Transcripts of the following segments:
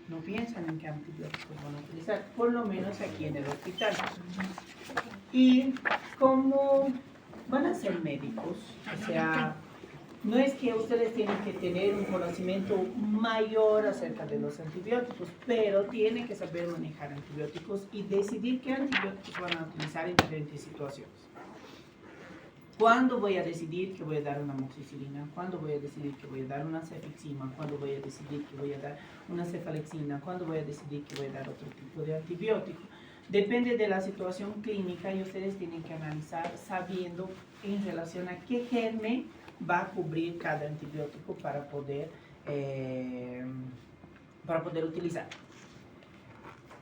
no piensan en qué antibióticos van a utilizar, por lo menos aquí en el hospital. Y como van a ser médicos, o sea, no es que ustedes tienen que tener un conocimiento mayor acerca de los antibióticos, pero tienen que saber manejar antibióticos y decidir qué antibióticos van a utilizar en diferentes situaciones. ¿Cuándo voy a decidir que voy a dar una amoxicilina? ¿Cuándo voy a decidir que voy a dar una cefixima? ¿Cuándo voy a decidir que voy a dar una cefalexina? ¿Cuándo voy a decidir que voy a dar otro tipo de antibiótico? Depende de la situación clínica y ustedes tienen que analizar sabiendo en relación a qué germen va a cubrir cada antibiótico para poder utilizar.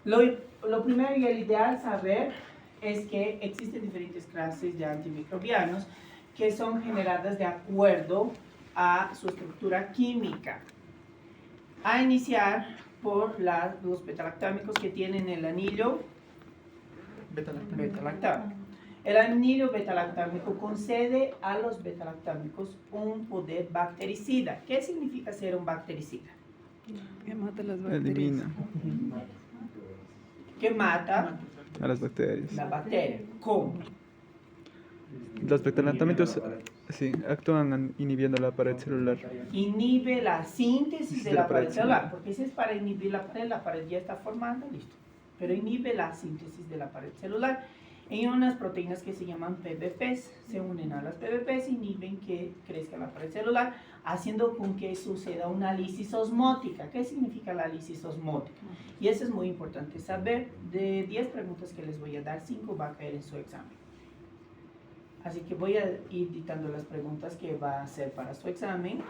Lo primero y el ideal saber es que existen diferentes clases de antimicrobianos que son generadas de acuerdo a su estructura química. A iniciar por los betalactámicos que tienen el anillo betalactámico. El anillo betalactámico concede a los betalactámicos un poder bactericida. ¿Qué significa ser un bactericida? Que mata las bacterias. Elimina Que mata a las bacterias. la bacteria. ¿Cómo? Los betalactámicos sí, actúan inhibiendo la pared celular. Inhibe la síntesis de la pared celular, porque si es para inhibir la pared ya está formando, listo. Pero inhibe la síntesis de la pared celular. Hay unas proteínas que se llaman PBPs, se unen a las PBPs e inhiben que crezca la pared celular, haciendo con que suceda una lisis osmótica. ¿Qué significa la lisis osmótica? Y eso es muy importante saber. De 10 preguntas que les voy a dar, 5 va a caer en su examen. Así que voy a ir dictando las preguntas que va a hacer para su examen.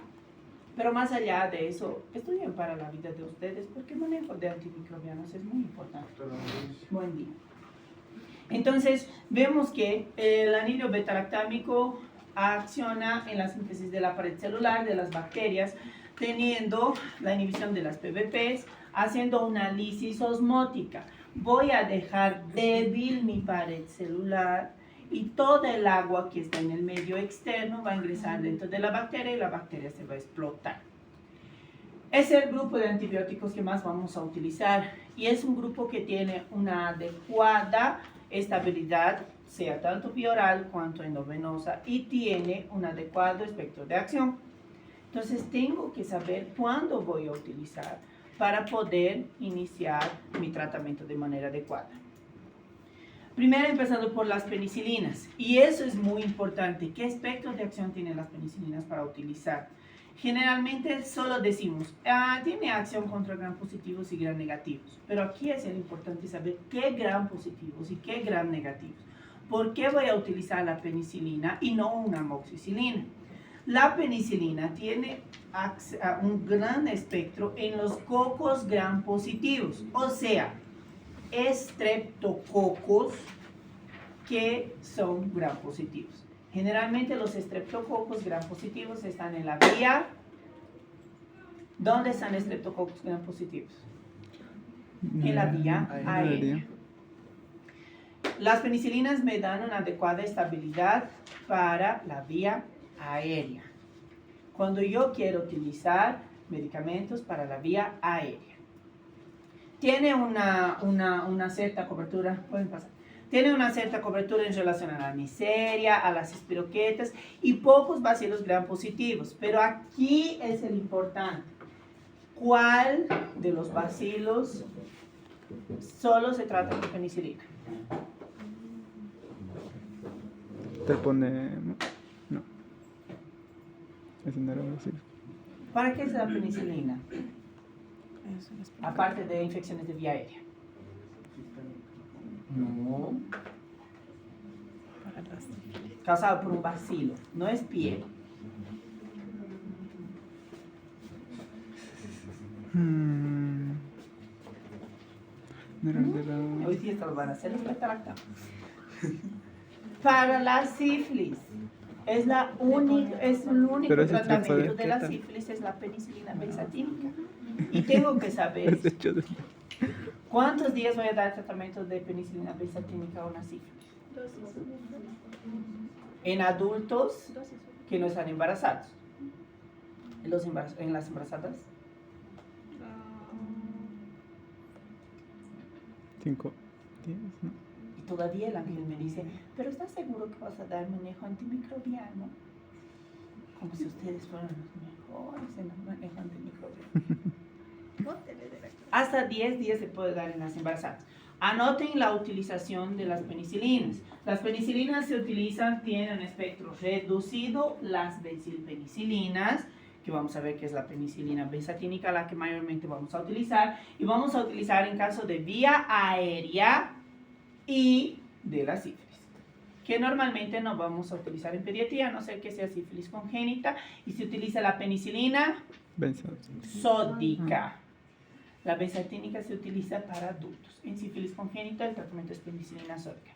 Pero más allá de eso, estudien para la vida de ustedes, porque el manejo de antimicrobianos es muy importante. Buen día. Entonces, vemos que el anillo betalactámico acciona en la síntesis de la pared celular de las bacterias, teniendo la inhibición de las PBPs, haciendo una lisis osmótica. Voy a dejar débil mi pared celular y toda el agua que está en el medio externo va a ingresar dentro de la bacteria y la bacteria se va a explotar. Es el grupo de antibióticos que más vamos a utilizar y es un grupo que tiene una adecuada estabilidad, sea tanto bioral cuanto endovenosa, y tiene un adecuado espectro de acción. Entonces tengo que saber cuándo voy a utilizar para poder iniciar mi tratamiento de manera adecuada. Primero empezando por las penicilinas, y eso es muy importante. ¿Qué espectro de acción tienen las penicilinas para utilizar? Generalmente solo decimos, tiene acción contra gram positivos y gram negativos, pero aquí es importante saber qué gram positivos y qué gram negativos. ¿Por qué voy a utilizar la penicilina y no una amoxicilina? La penicilina tiene un gran espectro en los cocos gram positivos, o sea, estreptococos que son gram positivos. Generalmente los estreptococos gram positivos están en la vía. ¿Dónde están estreptococos gram positivos? En la vía aérea. Las penicilinas me dan una adecuada estabilidad para la vía aérea. Cuando yo quiero utilizar medicamentos para la vía aérea. Tiene una cierta cobertura, pueden pasar. Tiene una cierta cobertura en relación a la miseria, a las espiroquetas y pocos bacilos gram positivos. Pero aquí es el importante. ¿Cuál de los bacilos solo se trata con penicilina? Te pone... No. Ese no era un bacilo. ¿Para qué se da penicilina? Aparte de infecciones de vía aérea. No. Causado por un bacilo, no es piel. No era de la... Hoy día lo van a hacer los betalactámicos. Para la sífilis, es el único Pero ese tratamiento de la ¿qué tal? sífilis es la penicilina benzatínica. Y tengo que saber Es hecho de... cuántos días voy a dar tratamiento de penicilina benzatínica a una sífilis. En adultos que no están embarazados. ¿En las embarazadas? 5, 10, ¿no? Y todavía el ángel me dice, pero ¿estás seguro que vas a dar manejo antimicrobiano? Como si ustedes fueran los mejores en el manejo antimicrobiano. Hasta 10 días se puede dar en las embarazadas. Anoten la utilización de las penicilinas. Las penicilinas se utilizan, tienen un espectro reducido, las benzilpenicilinas, que vamos a ver que es la penicilina benzatínica, la que mayormente vamos a utilizar, y vamos a utilizar en caso de vía aérea y de la sífilis, que normalmente no vamos a utilizar en pediatría, a no ser que sea sífilis congénita, y se utiliza la penicilina sódica. La benzatínica se utiliza para adultos. En sífilis congénita el tratamiento es penicilina sódica.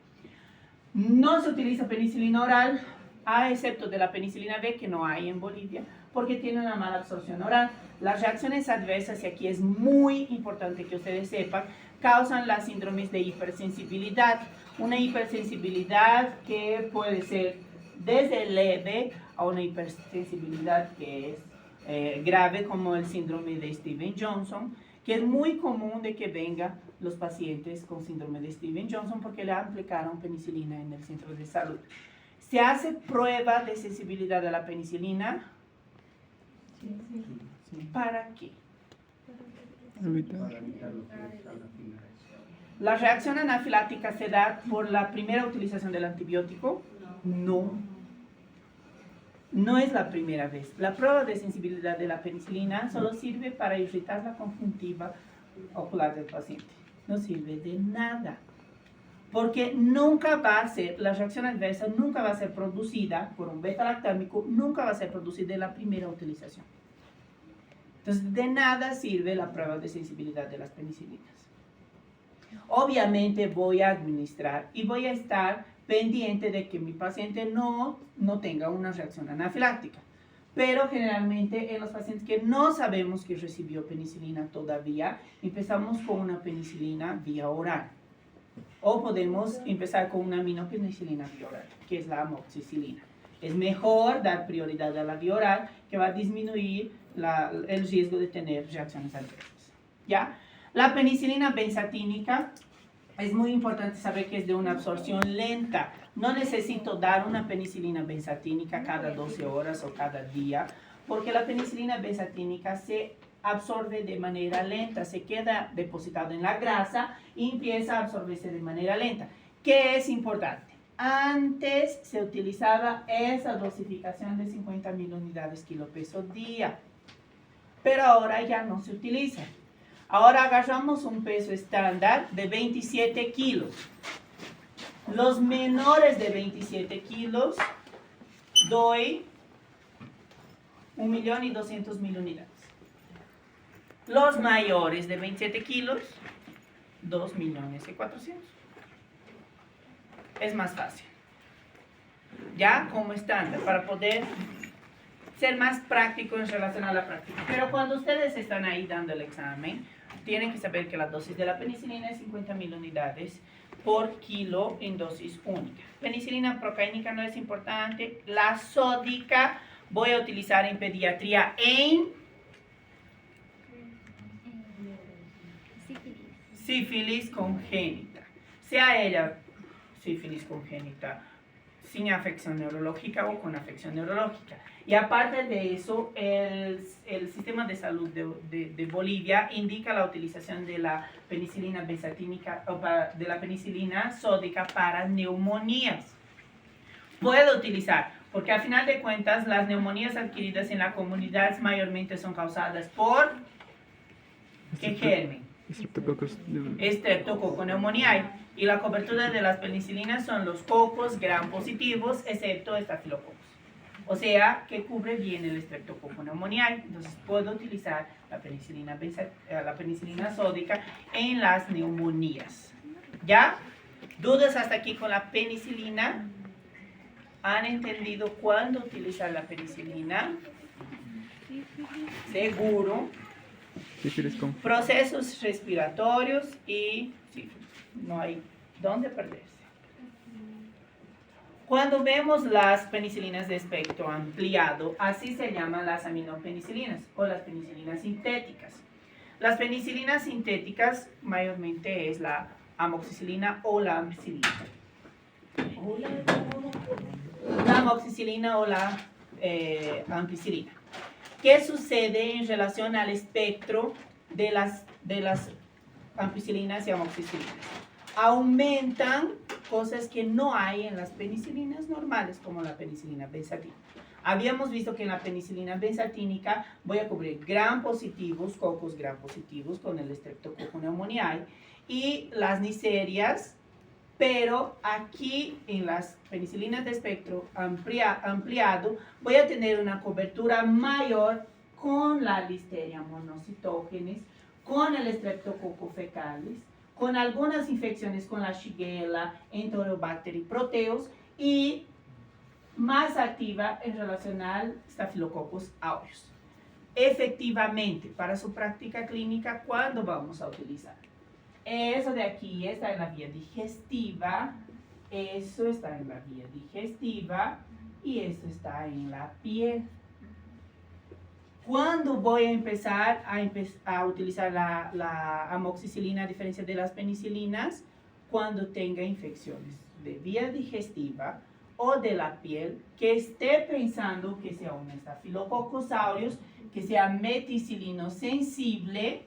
No se utiliza penicilina oral, a excepto de la penicilina B, que no hay en Bolivia, porque tiene una mala absorción oral. Las reacciones adversas, y aquí es muy importante que ustedes sepan, causan las síndromes de hipersensibilidad. Una hipersensibilidad que puede ser desde leve a una hipersensibilidad que es grave, como el síndrome de Stevens-Johnson, que es muy común de que vengan los pacientes con síndrome de Stevens-Johnson porque le aplicaron penicilina en el centro de salud. ¿Se hace prueba de sensibilidad a la penicilina? Sí. ¿Para qué? ¿La reacción anafiláctica se da por la primera utilización del antibiótico? No. No es la primera vez. La prueba de sensibilidad de la penicilina solo sirve para irritar la conjuntiva ocular del paciente. No sirve de nada. Porque nunca va a ser, la reacción adversa nunca va a ser producida por un beta-lactámico, nunca va a ser producida en la primera utilización. Entonces, de nada sirve la prueba de sensibilidad de las penicilinas. Obviamente voy a administrar y voy a estar pendiente de que mi paciente no tenga una reacción anafiláctica. Pero generalmente en los pacientes que no sabemos que recibió penicilina todavía, empezamos con una penicilina vía oral. O podemos empezar con una aminopenicilina vía oral, que es la amoxicilina. Es mejor dar prioridad a la vía oral, que va a disminuir el riesgo de tener reacciones adversas. ¿Ya? La penicilina benzatínica, es muy importante saber que es de una absorción lenta. No necesito dar una penicilina benzatínica cada 12 horas o cada día, porque la penicilina benzatínica se absorbe de manera lenta, se queda depositado en la grasa y empieza a absorberse de manera lenta. ¿Qué es importante? Antes se utilizaba esa dosificación de 50.000 unidades kilopeso día, pero ahora ya no se utiliza. Ahora agarramos un peso estándar de 27 kilos. Los menores de 27 kilos doy 1.200.000 unidades. Los mayores de 27 kilos, 2.400.000. Es más fácil. Ya como estándar, para poder ser más práctico en relación a la práctica. Pero cuando ustedes están ahí dando el examen, tienen que saber que la dosis de la penicilina es 50.000 unidades por kilo en dosis única. Penicilina procaínica no es importante. La sódica voy a utilizar en pediatría en sífilis congénita. Sea ella sífilis congénita sin afección neurológica o con afección neurológica. Y aparte de eso, el sistema de salud de Bolivia indica la utilización de la penicilina benzatínica o de la penicilina sódica para neumonías. Puedo utilizar, porque al final de cuentas las neumonías adquiridas en la comunidad mayormente son causadas por ¿qué germen? Streptococcus pneumoniae. Y la cobertura de las penicilinas son los cocos gram positivos, excepto estafilococos. O sea, que cubre bien el Streptococcus pneumoniae. Entonces, puedo utilizar la penicilina sódica en las neumonías. ¿Ya? ¿Dudas hasta aquí con la penicilina? ¿Han entendido cuándo utilizar la penicilina? Seguro. Procesos respiratorios y sífilis. No hay dónde perderse. Cuando vemos las penicilinas de espectro ampliado, así se llaman las aminopenicilinas o las penicilinas sintéticas. Las penicilinas sintéticas mayormente es la amoxicilina o la ampicilina. La amoxicilina o la ampicilina. ¿Qué sucede en relación al espectro de las ampicilinas y amoxicilinas? Aumentan cosas que no hay en las penicilinas normales, como la penicilina benzatínica. Habíamos visto que en la penicilina benzatínica voy a cubrir gram positivos, cocos gram positivos con el Streptococcus pneumoniae y las Neisseria, pero aquí en las penicilinas de espectro ampliado voy a tener una cobertura mayor con la Listeria monocytogenes, con el Streptococcus fecalis, con algunas infecciones con la Shigella, Enterobacter proteus y más activa en relación al Staphylococcus aureus. Efectivamente, para su práctica clínica, ¿cuándo vamos a utilizar? Eso de aquí está en la vía digestiva, eso está en la vía digestiva y eso está en la piel. ¿Cuándo voy a empezar a utilizar la amoxicilina a diferencia de las penicilinas? Cuando tenga infecciones de vía digestiva o de la piel, que esté pensando que sea un Staphylococcus aureus, que sea meticilino sensible,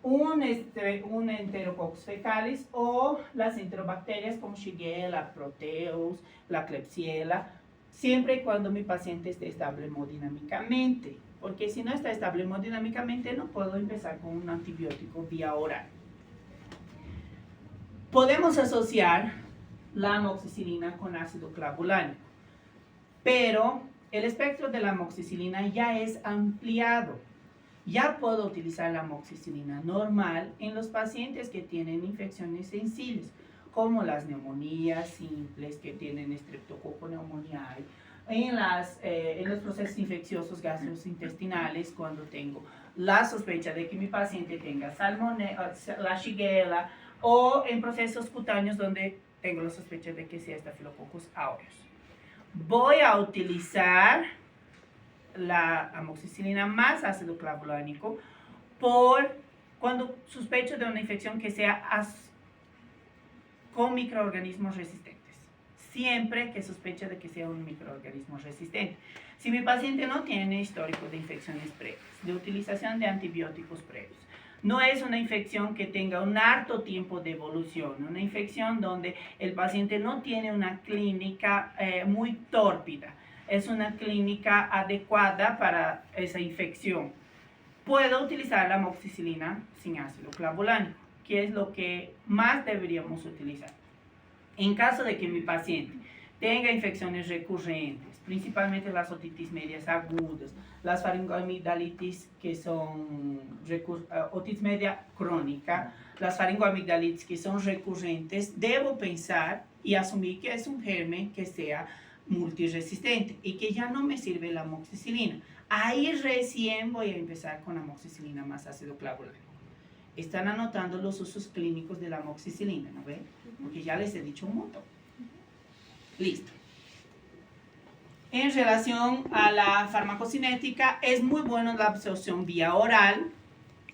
un Enterococcus fecalis o las enterobacterias como Shigella, Proteus, la Klebsiella, siempre y cuando mi paciente esté estable hemodinámicamente, porque si no está estable hemodinámicamente no puedo empezar con un antibiótico vía oral. Podemos asociar la amoxicilina con ácido clavulánico, pero el espectro de la amoxicilina ya es ampliado. Ya puedo utilizar la amoxicilina normal en los pacientes que tienen infecciones sensibles, como las neumonías simples que tienen Streptococcus pneumoniae, en los procesos infecciosos gastrointestinales, cuando tengo la sospecha de que mi paciente tenga la Shigella, o en procesos cutáneos donde tengo la sospecha de que sea Staphylococcus aureus. Voy a utilizar la amoxicilina más ácido clavulánico cuando sospecho de una infección que sea con microorganismos resistentes. Siempre que sospeche de que sea un microorganismo resistente. Si mi paciente no tiene histórico de infecciones previas, de utilización de antibióticos previos, no es una infección que tenga un harto tiempo de evolución, una infección donde el paciente no tiene una clínica muy tórpida, es una clínica adecuada para esa infección. Puedo utilizar la amoxicilina sin ácido clavulánico, que es lo que más deberíamos utilizar. En caso de que mi paciente tenga infecciones recurrentes, principalmente las otitis medias agudas, las faringoamigdalitis que son otitis media crónica, las faringoamigdalitis que son recurrentes, debo pensar y asumir que es un germen que sea multiresistente y que ya no me sirve la amoxicilina. Ahí recién voy a empezar con amoxicilina más ácido clavulánico. Están anotando los usos clínicos de la amoxicilina, ¿no ven? Porque ya les he dicho un montón. Listo. En relación a la farmacocinética, es muy buena la absorción vía oral,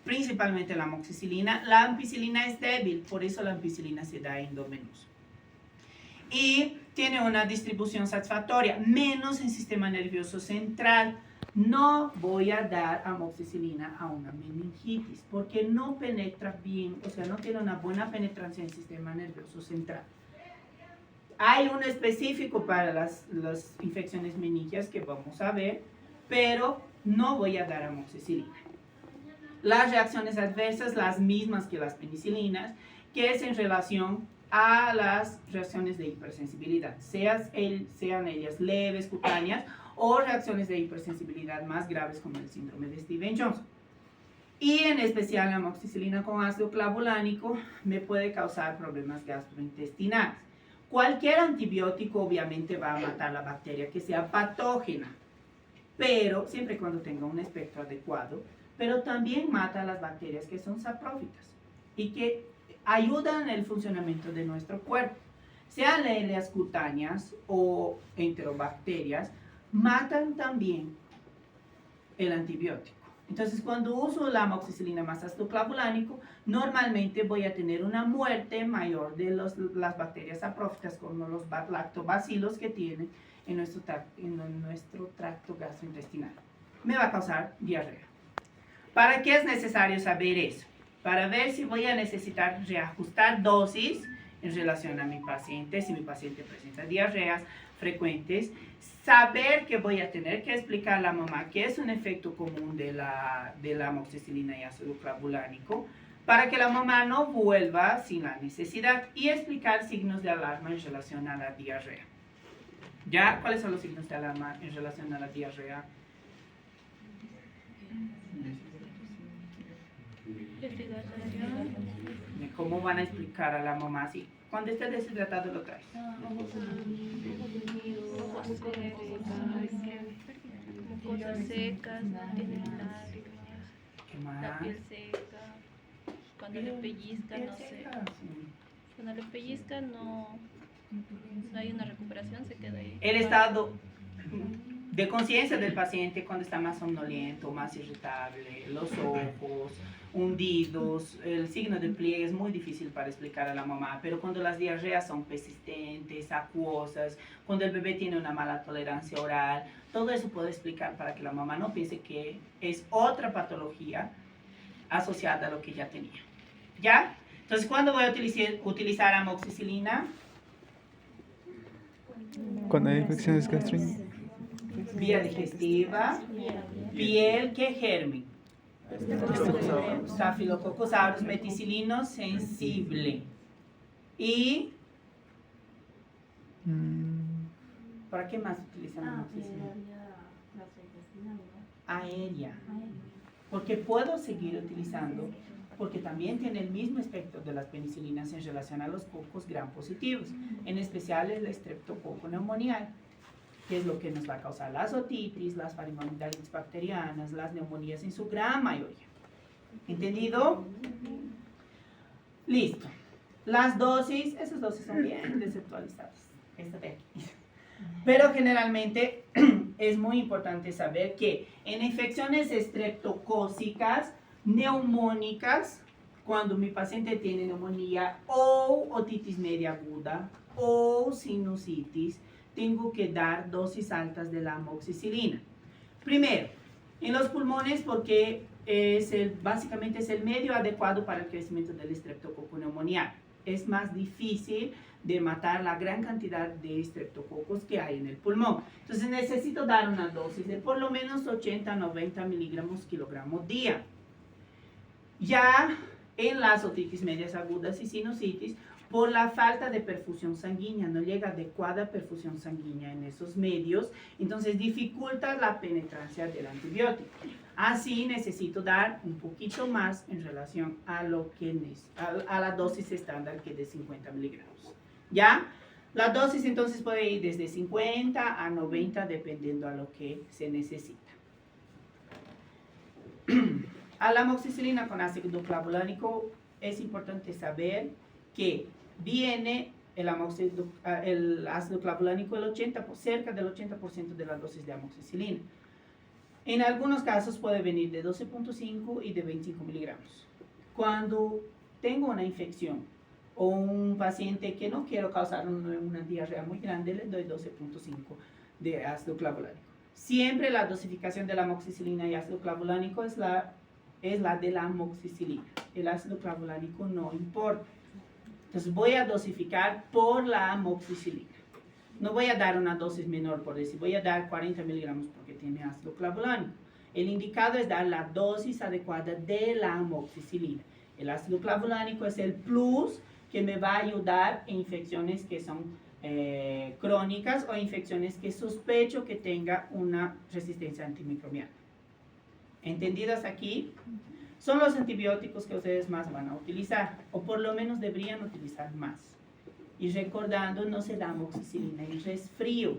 principalmente la amoxicilina. La ampicilina es débil, por eso la ampicilina se da endovenoso. Y tiene una distribución satisfactoria, menos en sistema nervioso central. No voy a dar amoxicilina a una meningitis, porque no penetra bien, o sea, no tiene una buena penetrancia en el sistema nervioso central. Hay un específico para las infecciones meningias que vamos a ver, pero no voy a dar amoxicilina. Las reacciones adversas, las mismas que las penicilinas, que es en relación a las reacciones de hipersensibilidad, sean ellas leves, cutáneas, o reacciones de hipersensibilidad más graves como el síndrome de Stevens-Johnson. Y en especial la amoxicilina con ácido clavulánico me puede causar problemas gastrointestinales. Cualquier antibiótico obviamente va a matar la bacteria que sea patógena, pero siempre y cuando tenga un espectro adecuado, pero también mata las bacterias que son saprófitas y que ayudan en el funcionamiento de nuestro cuerpo. Sean leelias cutáneas o enterobacterias, matan también el antibiótico. Entonces, cuando uso la amoxicilina más ácido clavulánico, normalmente voy a tener una muerte mayor de las bacterias saprófitas, como los lactobacilos que tienen en nuestro tracto gastrointestinal. Me va a causar diarrea. ¿Para qué es necesario saber eso? Para ver si voy a necesitar reajustar dosis en relación a mi paciente, si mi paciente presenta diarreas frecuentes, saber que voy a tener que explicar a la mamá que es un efecto común de la amoxicilina y ácido clavulánico, para que la mamá no vuelva sin la necesidad, y explicar signos de alarma en relación a la diarrea. ¿Ya? ¿Cuáles son los signos de alarma en relación a la diarrea? ¿Cómo van a explicar a la mamá si cuando esté deshidratado lo traes? Cosas secas, tiene lágrimas, ¿Qué más? la piel seca, cuando le pellizca, Piel no sé. seca, sí. Cuando le pellizca no hay una recuperación, se queda ahí. El estado de conciencia del paciente cuando está más somnoliento, más irritable, los ojos hundidos, el signo de pliegue es muy difícil para explicar a la mamá, pero cuando las diarreas son persistentes, acuosas, cuando el bebé tiene una mala tolerancia oral, todo eso puedo explicar para que la mamá no piense que es otra patología asociada a lo que ya tenía. ¿Ya? Entonces, ¿cuándo voy a utilizar amoxicilina? Cuando hay infecciones gástricas. Vía digestiva, piel que germen. Staphylococcus aureus meticilino sensible. Y ¿para qué más utilizan amoxicilina? Aérea. Porque puedo seguir utilizando, porque también tiene el mismo espectro de las penicilinas en relación a los cocos gram positivos, en especial el estreptococo neumoniae, que es lo que nos va a causar las otitis, las faringomidalitis bacterianas, las neumonías en su gran mayoría. ¿Entendido? Listo. Las dosis, esas dosis son bien desactualizadas. Esta de aquí. Pero generalmente es muy importante saber que en infecciones estreptocócicas, neumónicas, cuando mi paciente tiene neumonía o otitis media aguda o sinusitis, tengo que dar dosis altas de la amoxicilina. Primero, en los pulmones porque básicamente es el medio adecuado para el crecimiento del estreptococo neumoniae. Es más difícil de matar la gran cantidad de estreptococos que hay en el pulmón. Entonces necesito dar una dosis de por lo menos 80-90 miligramos kilogramo día. Ya en las otitis medias agudas y sinusitis, por la falta de perfusión sanguínea, no llega adecuada perfusión sanguínea en esos medios, entonces dificulta la penetrancia del antibiótico. Así necesito dar un poquito más en relación a la dosis estándar, que es de 50 miligramos. ¿Ya? La dosis entonces puede ir desde 50 a 90 dependiendo a lo que se necesita. A la amoxicilina con ácido clavulánico es importante saber que viene el ácido clavulánico cerca del 80% de la dosis de amoxicilina. En algunos casos puede venir de 12.5 y de 25 miligramos. Cuando tengo una infección o un paciente que no quiero causar una diarrea muy grande, le doy 12.5 de ácido clavulánico. Siempre la dosificación de la amoxicilina y ácido clavulánico es la de la amoxicilina. El ácido clavulánico no importa. Entonces voy a dosificar por la amoxicilina. No voy a dar una dosis menor, por decir, voy a dar 40 miligramos porque tiene ácido clavulánico. El indicado es dar la dosis adecuada de la amoxicilina. El ácido clavulánico es el plus que me va a ayudar en infecciones que son crónicas o infecciones que sospecho que tenga una resistencia antimicrobiana. ¿Entendidas aquí? Son los antibióticos que ustedes más van a utilizar, o por lo menos deberían utilizar más. Y recordando, no se da amoxicilina en resfrío,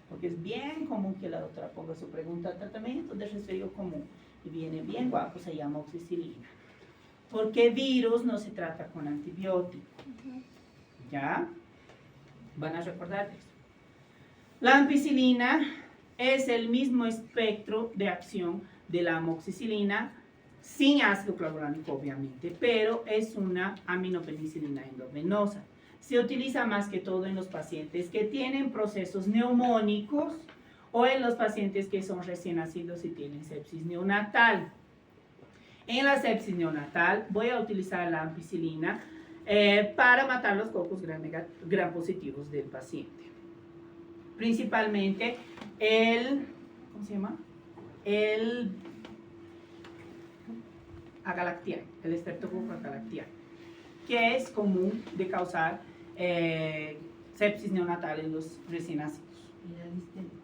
porque es bien común que la doctora ponga su pregunta: tratamiento de resfrío común, y viene bien guapo, se llama amoxicilina. Porque virus no se trata con antibiótico. ¿Ya? Van a recordar eso. La ampicilina es el mismo espectro de acción de la amoxicilina, sin ácido clorhidrato obviamente, pero es una aminopenicilina endovenosa. Se utiliza más que todo en los pacientes que tienen procesos neumónicos o en los pacientes que son recién nacidos y tienen sepsis neonatal. En la sepsis neonatal voy a utilizar la ampicilina para matar los cocos gram positivos del paciente. Principalmente ¿cómo se llama? El agalactiano, el Streptococcus agalactiano, que es común de causar sepsis neonatal en los recién nacidos.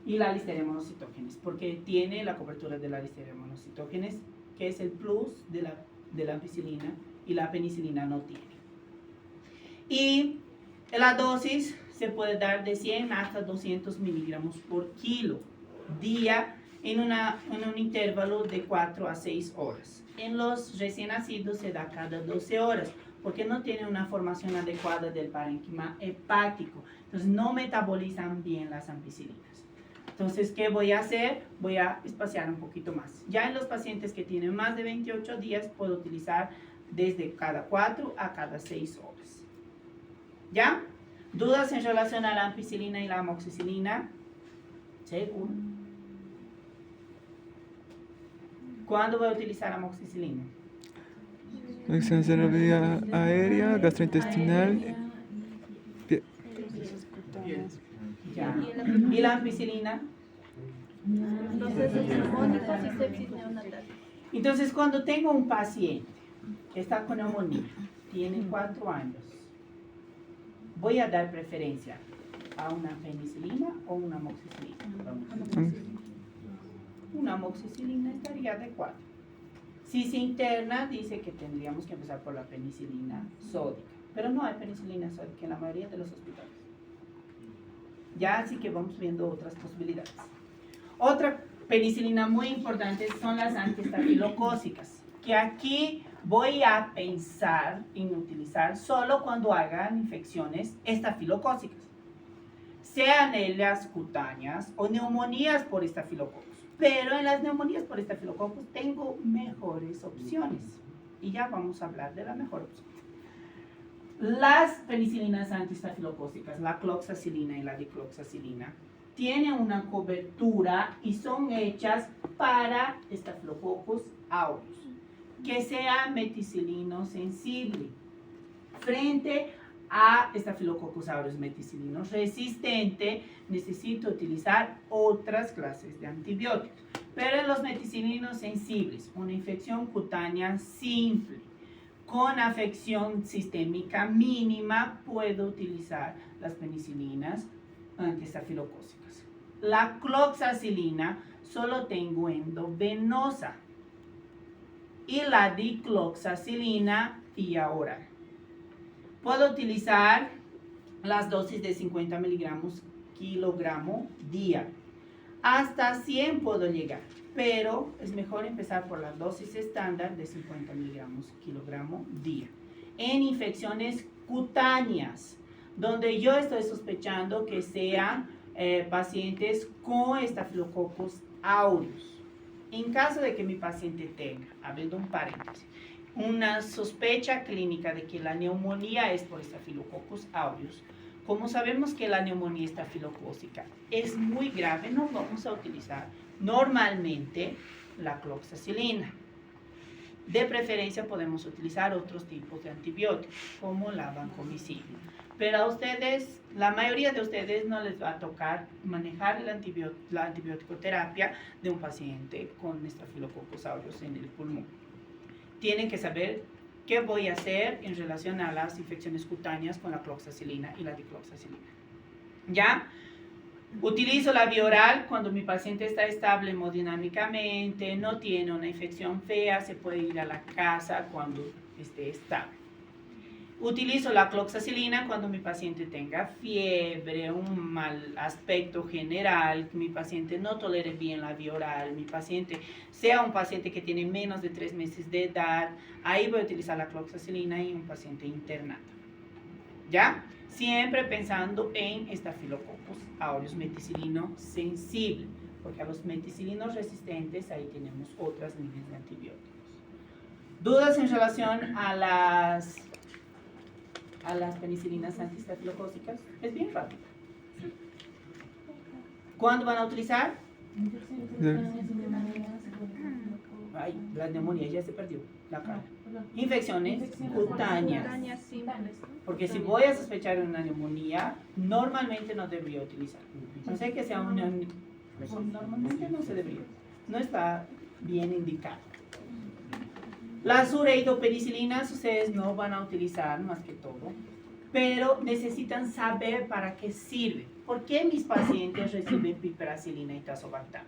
Y la listeria monocitógenes, porque tiene la cobertura de la listeria monocitógenes, que es el plus de la ampicilina, y la penicilina no tiene. Y la dosis se puede dar de 100 hasta 200 miligramos por kilo día en un intervalo de 4 a 6 horas. En los recién nacidos se da cada 12 horas, porque no tienen una formación adecuada del parénquima hepático. Entonces no metabolizan bien las ampicilinas. Entonces, ¿qué voy a hacer? Voy a espaciar un poquito más. Ya en los pacientes que tienen más de 28 días, puedo utilizar desde cada 4 a cada 6 horas. ¿Ya? ¿Dudas en relación a la ampicilina y la amoxicilina? ¿Seguro? ¿Cuándo voy a utilizar amoxicilina? Infecciones de la vía aérea, gastrointestinal. Ya. ¿Y la ampicilina? Procesos neumónicos y sepsis neonatal. Entonces, cuando tengo un paciente que está con neumonía, tiene 4 años, voy a dar preferencia a una penicilina o una amoxicilina. Una amoxicilina estaría adecuada. Si se interna, dice que tendríamos que empezar por la penicilina sódica, pero no hay penicilina sódica en la mayoría de los hospitales. Ya, así que vamos viendo otras posibilidades. Otra penicilina muy importante son las antiestafilocócicas, que aquí voy a pensar en utilizar solo cuando hagan infecciones estafilocócicas, sean ellas cutáneas o neumonías por estafilococos. Pero en las neumonías por estafilococos tengo mejores opciones. Y ya vamos a hablar de la mejor opción. Las penicilinas antiestafilocócicas, la cloxacilina y la dicloxacilina, tienen una cobertura y son hechas para estafilococos aureus, que sea meticilino sensible. Frente a Staphylococcus aureus meticilino resistente, necesito utilizar otras clases de antibióticos. Pero en los meticilinos sensibles, una infección cutánea simple, con afección sistémica mínima, puedo utilizar las penicilinas antiestafilocócicas. La cloxacilina solo tengo endovenosa y la dicloxacilina vía oral. Puedo utilizar las dosis de 50 miligramos kilogramo día. Hasta 100 puedo llegar, pero es mejor empezar por la dosis estándar de 50 miligramos kilogramo día. En infecciones cutáneas, donde yo estoy sospechando que sean pacientes con Staphylococcus aureus. En caso de que mi paciente tenga, abriendo un paréntesis, una sospecha clínica de que la neumonía es por Staphylococcus aureus, como sabemos que la neumonía estafilocócica es muy grave, no vamos a utilizar normalmente la cloxacilina. De preferencia podemos utilizar otros tipos de antibióticos, como la vancomicina. Pero a ustedes, la mayoría de ustedes no les va a tocar manejar la antibiótico-terapia de un paciente con Staphylococcus aureus en el pulmón. Tienen que saber qué voy a hacer en relación a las infecciones cutáneas con la cloxacilina y la dicloxacilina. ¿Ya? Utilizo la vía oral cuando mi paciente está estable hemodinámicamente, no tiene una infección fea, se puede ir a la casa cuando esté estable. Utilizo la cloxacilina cuando mi paciente tenga fiebre, un mal aspecto general, mi paciente no tolere bien la vía oral, mi paciente sea un paciente que tiene menos de 3 meses de edad, ahí voy a utilizar la cloxacilina y un paciente internado. ¿Ya? Siempre pensando en Staphylococcus aureus meticilino sensible, porque a los meticilinos resistentes ahí tenemos otras líneas de antibióticos. ¿Dudas en relación a las penicilinas antiestafilocócicas? Es bien rápido. ¿Cuándo van a utilizar? Ay, la neumonía ya se perdió, la cara. Infecciones cutáneas. Cutáneas simples, ¿no? Porque si voy a sospechar una neumonía, normalmente no debería utilizar. No sé que sea una... pues, normalmente no se debería. No está bien indicado. Las ureidopenicilinas ustedes no van a utilizar más que todo, pero necesitan saber para qué sirve. ¿Por qué mis pacientes reciben piperacilina y tazobactam?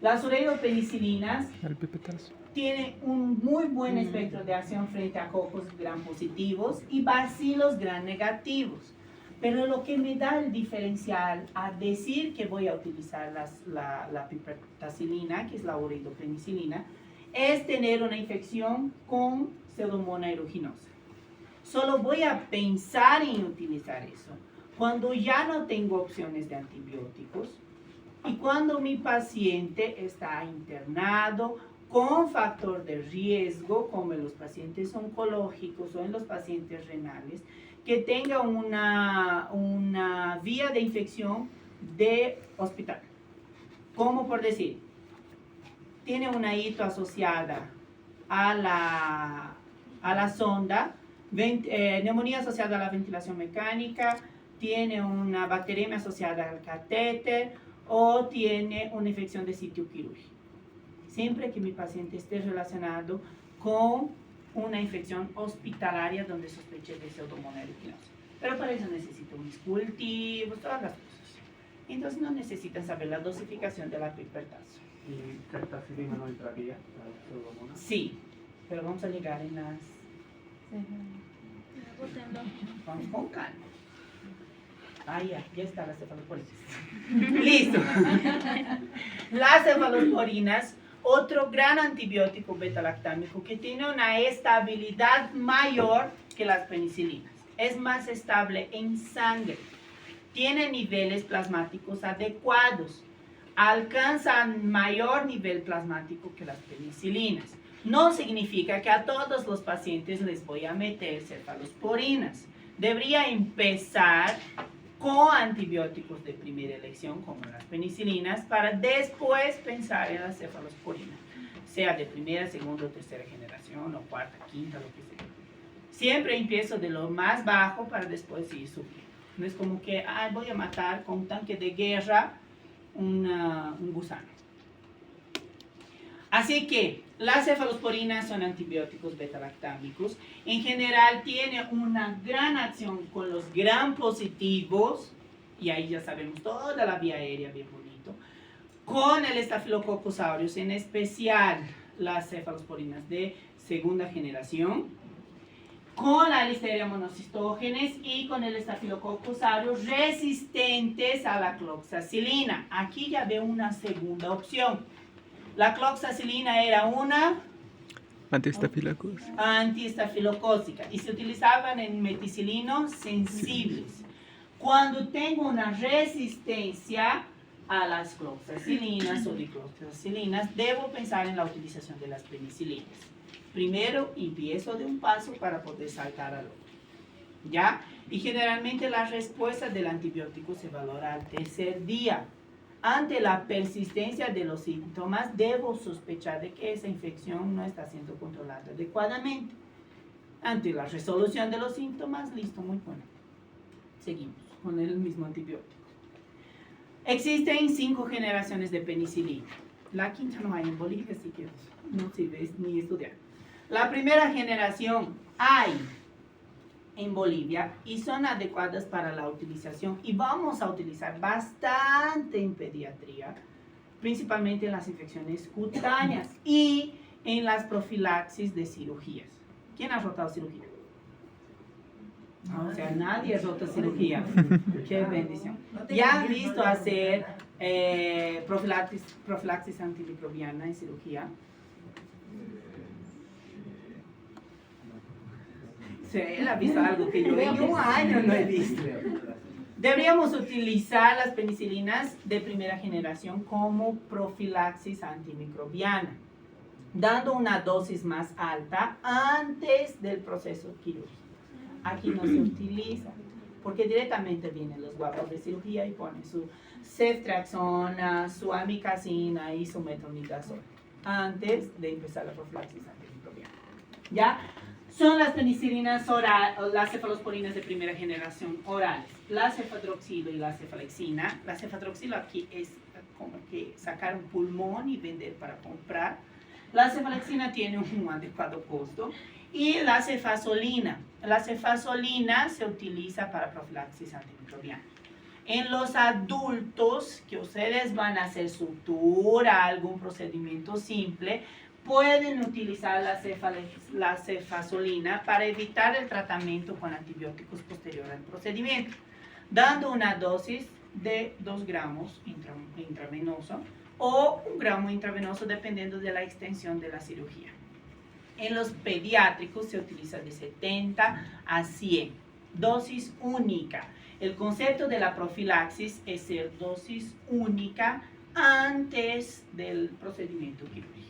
Las ureidopenicilinas El pipetazo. tienen un muy buen espectro de acción frente a cocos gram positivos y bacilos gram negativos. Pero lo que me da el diferencial a decir que voy a utilizar la piperacilina, que es la ureidopenicilina, es tener una infección con Pseudomonas aeruginosa. Solo voy a pensar en utilizar eso cuando ya no tengo opciones de antibióticos y cuando mi paciente está internado con factor de riesgo, como en los pacientes oncológicos o en los pacientes renales, que tenga una vía de infección de hospital. Como por decir, tiene una hito asociada a la sonda, neumonía asociada a la ventilación mecánica, tiene una bacteremia asociada al catéter o tiene una infección de sitio quirúrgico. Siempre que mi paciente esté relacionado con una infección hospitalaria donde sospeche de Pseudomonas aeruginosa. Pero para eso necesito mis cultivos, todas las cosas. Entonces no necesitan saber la dosificación de la pipertazo. ¿Y ceftazidima no entraría a Pseudomonas? Sí, pero vamos a llegar en las... Bótenlo. Vamos con calma. Ah, ya está la cefalosporina. Listo. Las cefalosporinas, otro gran antibiótico beta-lactámico que tiene una estabilidad mayor que las penicilinas. Es más estable en sangre. Tiene niveles plasmáticos adecuados. Alcanza mayor nivel plasmático que las penicilinas. No significa que a todos los pacientes les voy a meter cefalosporinas. Debería empezar con antibióticos de primera elección, como las penicilinas, para después pensar en las cefalosporinas, sea de primera, segunda o tercera generación, o cuarta, quinta, lo que sea. Siempre empiezo de lo más bajo para después ir subiendo. No es como que voy a matar con un tanque de guerra un gusano. Así que las cefalosporinas son antibióticos beta-lactámicos. En general tiene una gran acción con los gram positivos, y ahí ya sabemos toda la vía aérea bien bonito, con el Staphylococcus aureus, en especial las cefalosporinas de segunda generación, con la Listeria monocytogenes y con el Staphylococcus aureus resistentes a la cloxacilina. Aquí ya veo una segunda opción. La cloxacilina era una antiestafilocócica y se utilizaban en meticilinos sensibles. Cuando tengo una resistencia a las cloxacilinas o dicloxacilinas, debo pensar en la utilización de las penicilinas. Primero empiezo de un paso para poder saltar al otro. ¿Ya? Y generalmente la respuesta del antibiótico se valora al tercer día. Ante la persistencia de los síntomas, debo sospechar de que esa infección no está siendo controlada adecuadamente. Ante la resolución de los síntomas, listo, muy bueno. Seguimos con el mismo antibiótico. Existen 5 generaciones de penicilina. La quinta no hay en Bolivia, así que no sirve ni estudiar. La primera generación hay en Bolivia y son adecuadas para la utilización y vamos a utilizar bastante en pediatría, principalmente en las infecciones cutáneas y en las profilaxis de cirugías. ¿Quién ha rotado cirugía? O sea, nadie rota cirugía. Qué bendición. ¿Ya han visto hacer profilaxis antimicrobiana en cirugía? Sí, él ha visto algo que yo en un año no he visto. Deberíamos utilizar las penicilinas de primera generación como profilaxis antimicrobiana, dando una dosis más alta antes del proceso quirúrgico. Aquí no se utiliza, porque directamente vienen los guapos de cirugía y ponen su ceftriaxona, su amikacina y su metronidazol antes de empezar la profilaxis antimicrobiana. ¿Ya? Son las penicilinas orales, las cefalosporinas de primera generación orales, la cefadroxilo y la cefalexina. La cefadroxilo aquí es como que sacar un pulmón y vender para comprar. La cefalexina tiene un adecuado costo. Y la cefazolina. La cefazolina se utiliza para profilaxis antimicrobiana. En los adultos que ustedes van a hacer sutura, algún procedimiento simple, pueden utilizar la cefazolina para evitar el tratamiento con antibióticos posterior al procedimiento, dando una dosis de 2 gramos intravenoso o 1 gramo intravenoso dependiendo de la extensión de la cirugía. En los pediátricos se utiliza de 70 a 100, dosis única. El concepto de la profilaxis es ser dosis única antes del procedimiento quirúrgico.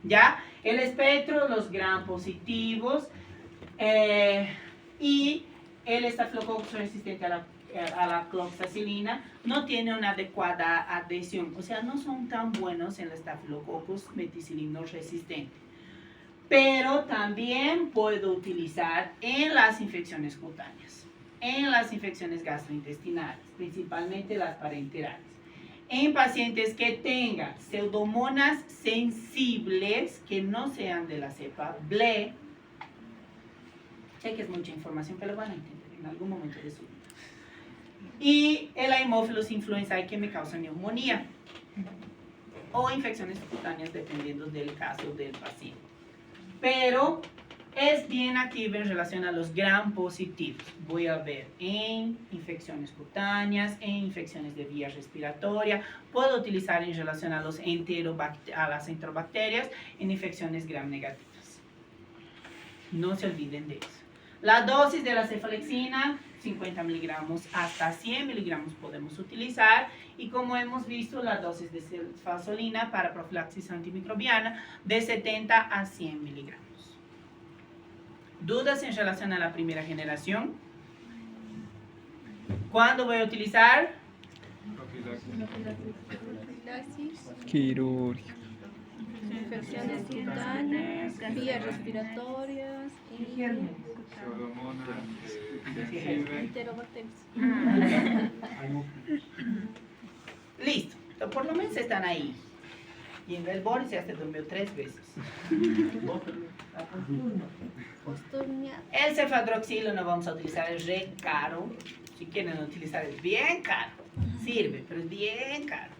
¿Ya? El espectro, los gram positivos y el estafilococcus resistente a la cloxacilina no tiene una adecuada adhesión, o sea, no son tan buenos en el estafilococcus meticilino resistente. Pero también puedo utilizar en las infecciones cutáneas, en las infecciones gastrointestinales, principalmente las parenterales. En pacientes que tengan pseudomonas sensibles que no sean de la cepa BLE, sé que es mucha información, pero van a entender en algún momento de su vida. Y el Haemophilus influenzae que me causa neumonía o infecciones cutáneas dependiendo del caso del paciente. Pero es bien activa en relación a los gram positivos. Voy a ver en infecciones cutáneas, en infecciones de vía respiratoria. Puedo utilizar en relación a, las enterobacterias en infecciones gram negativas. No se olviden de eso. La dosis de la cefalexina, 50 miligramos hasta 100 miligramos podemos utilizar. Y como hemos visto, la dosis de cefazolina para profilaxis antimicrobiana de 70 a 100 miligramos. ¿Dudas en relación a la primera generación? ¿Cuándo voy a utilizar? Profilaxis, Quirúrgico. infecciones cutáneas, vías respiratorias y enterobacterias. Listo. Entonces, por lo menos están ahí. Y en el Boris ya se durmió 3 veces. Posturnia. El cefadroxilo no vamos a utilizar, es re caro. Si quieren utilizar, es bien caro. Sirve, pero es bien caro.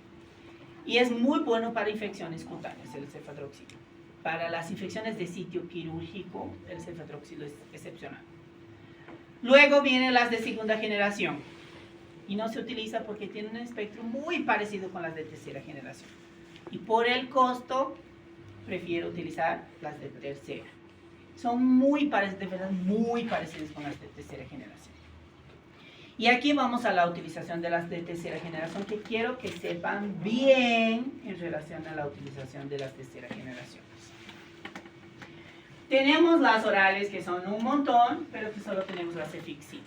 Y es muy bueno para infecciones cutáneas el cefadroxilo. Para las infecciones de sitio quirúrgico, el cefadroxilo es excepcional. Luego vienen las de segunda generación. Y no se utiliza porque tiene un espectro muy parecido con las de tercera generación. Y por el costo, prefiero utilizar las de tercera. Son muy parecidas, de verdad, muy parecidas con las de tercera generación. Y aquí vamos a la utilización de las de tercera generación, que quiero que sepan bien en relación a la utilización de las tercera generaciones. Tenemos las orales, que son un montón, pero que solo tenemos la cefixina.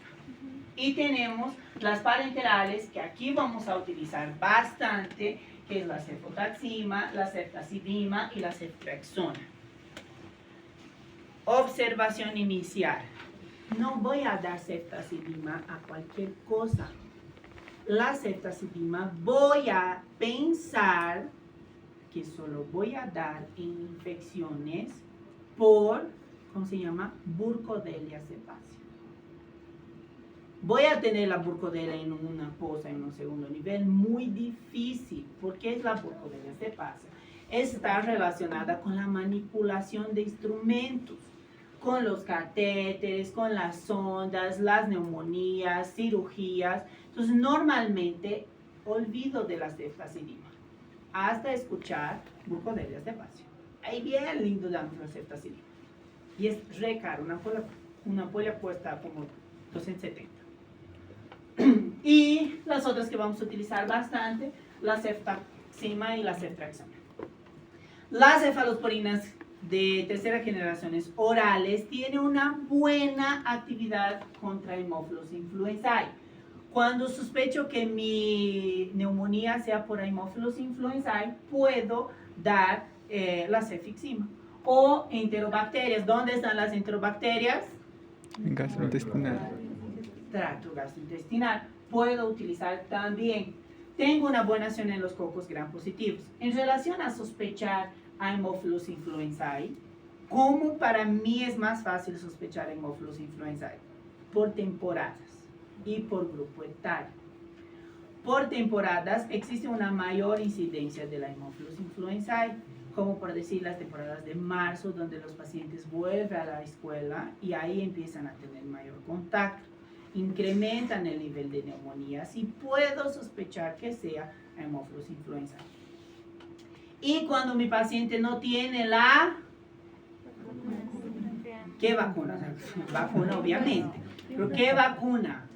Y tenemos las parenterales, que aquí vamos a utilizar bastante, que es la cefotaxima, la ceftazidima y la ceftriaxona. Observación inicial. No voy a dar ceftazidima a cualquier cosa. La ceftazidima voy a pensar que solo voy a dar en infecciones por, ¿cómo se llama? Burkholderia cepacia. Voy a tener la burkholderia en una cosa en un segundo nivel muy difícil. ¿Por qué es la burkholderia cepacia? Está relacionada con la manipulación de instrumentos, con los catéteres, con las sondas, las neumonías, cirugías. Entonces, normalmente olvido de la ceftazidima hasta escuchar burkholderia cepacia. Ahí bien lindo damos la ceftazidima. Y es re caro, una ampolla cuesta como 270. Y las otras que vamos a utilizar bastante, la ceftaxima y la ceftriaxona. Las cefalosporinas de tercera generación orales tienen una buena actividad contra Haemophilus influenzae. Cuando sospecho que mi neumonía sea por Haemophilus influenzae, puedo dar la cefixima. O enterobacterias. ¿Dónde están las enterobacterias? En gastrointestinal. Tracto gastrointestinal. Puedo utilizar también. Tengo una buena acción en los cocos gram positivos. En relación a sospechar Haemophilus influenzae, ¿cómo para mí es más fácil sospechar Haemophilus influenzae? Por temporadas y por grupo etario. Por temporadas existe una mayor incidencia de la Haemophilus influenzae, como por decir las temporadas de marzo, donde los pacientes vuelven a la escuela y ahí empiezan a tener mayor contacto, incrementan el nivel de neumonías y puedo sospechar que sea Haemophilus influenzae. Y cuando mi paciente no tiene la... ¿Qué vacuna? Vacuna, obviamente. ¿Pero qué vacuna?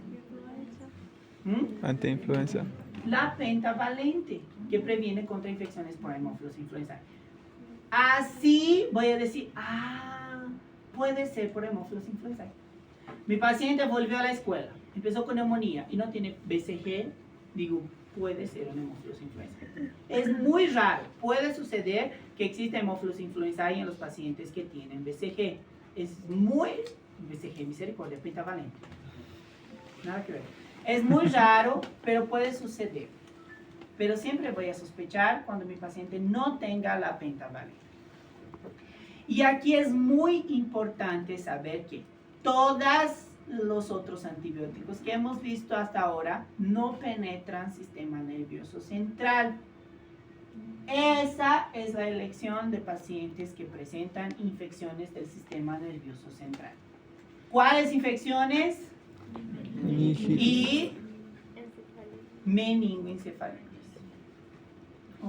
Antiinfluenza. La pentavalente, que previene contra infecciones por Haemophilus influenzae. Así voy a decir, puede ser por Haemophilus influenzae. Mi paciente volvió a la escuela, empezó con neumonía y no tiene BCG, digo, puede ser un Haemophilus influenzae. Es muy raro, puede suceder que exista Haemophilus influenzae en los pacientes que tienen BCG. Es muy, BCG, misericordia, pentavalente. Nada que ver. Es muy raro, pero puede suceder. Pero siempre voy a sospechar cuando mi paciente no tenga la pentavalente. Y aquí es muy importante saber que todos los otros antibióticos que hemos visto hasta ahora no penetran sistema nervioso central. Esa es la elección de pacientes que presentan infecciones del sistema nervioso central. ¿Cuáles infecciones? Y meningoencefalitis.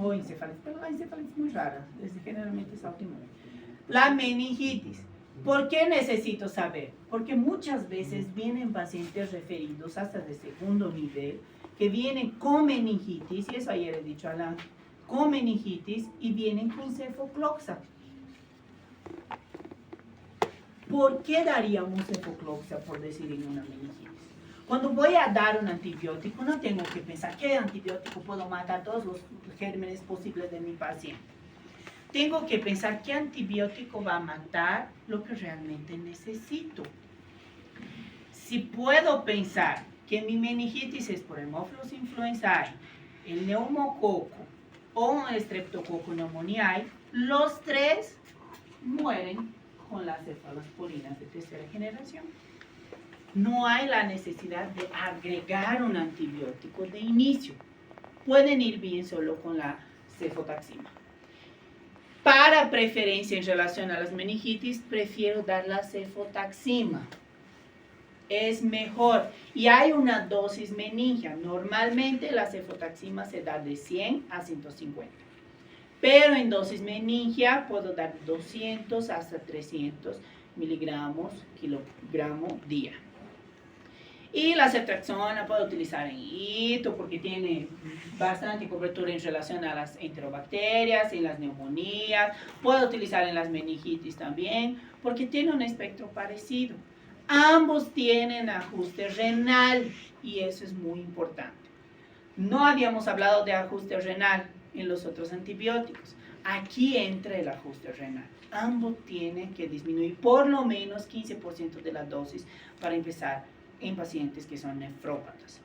O encefalitis, pero la encefalitis es muy rara, generalmente es autoinmune. La meningitis. ¿Por qué necesito saber? Porque muchas veces vienen pacientes referidos hasta de segundo nivel que vienen con meningitis, y eso ayer he dicho, Alan, con meningitis y vienen con cefocloxa. ¿Por qué daríamos cefocloxa, por decir, en una meningitis? Cuando voy a dar un antibiótico, no tengo que pensar qué antibiótico puedo matar todos los gérmenes posibles de mi paciente. Tengo que pensar qué antibiótico va a matar lo que realmente necesito. Si puedo pensar que mi meningitis es por Haemophilus influenzae, el neumococo o el streptococo pneumoniae, los tres mueren con las cefalosporinas de tercera generación. No hay la necesidad de agregar un antibiótico de inicio. Pueden ir bien solo con la cefotaxima. Para preferencia en relación a las meningitis, prefiero dar la cefotaxima. Es mejor. Y hay una dosis meningia. Normalmente la cefotaxima se da de 100 a 150. Pero en dosis meningia puedo dar 200 hasta 300 miligramos kilogramo día. Y la ceftriaxona puedo utilizar en hito porque tiene bastante cobertura en relación a las enterobacterias, en las neumonías. Puedo utilizar en las meningitis también porque tiene un espectro parecido. Ambos tienen ajuste renal y eso es muy importante. No habíamos hablado de ajuste renal en los otros antibióticos. Aquí entra el ajuste renal. Ambos tienen que disminuir por lo menos 15% de la dosis para empezar en pacientes que son nefrópatas.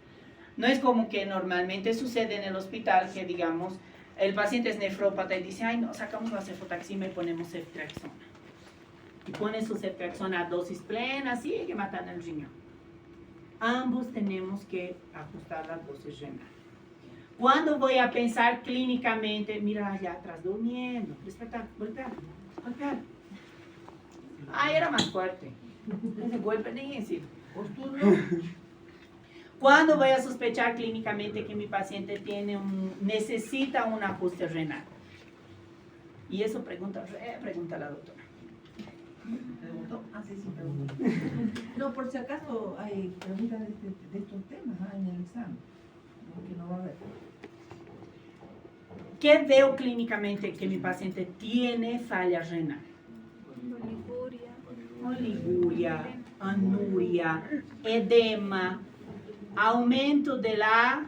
No es como que normalmente sucede en el hospital que, digamos, el paciente es nefrópata y dice, ay, no, sacamos la cefotaxima y ponemos ceftriaxona. Y pone su ceftriaxona a dosis plena, sigue matando el riñón. Ambos tenemos que ajustar la dosis renal. ¿Cuándo voy a pensar clínicamente? Mira allá atrás, durmiendo, despertar, golpear. Ay, era más fuerte. Ese golpe ni decir. ¿Cuándo voy a sospechar clínicamente que mi paciente necesita un ajuste renal? Y eso pregunta la doctora. ¿Preguntó? Ah, sí, preguntó. No, por si acaso hay preguntas de estos temas en el examen, porque no va a haber. ¿Qué veo clínicamente que mi paciente tiene falla renal? Oliguria, anuria, edema, aumento de la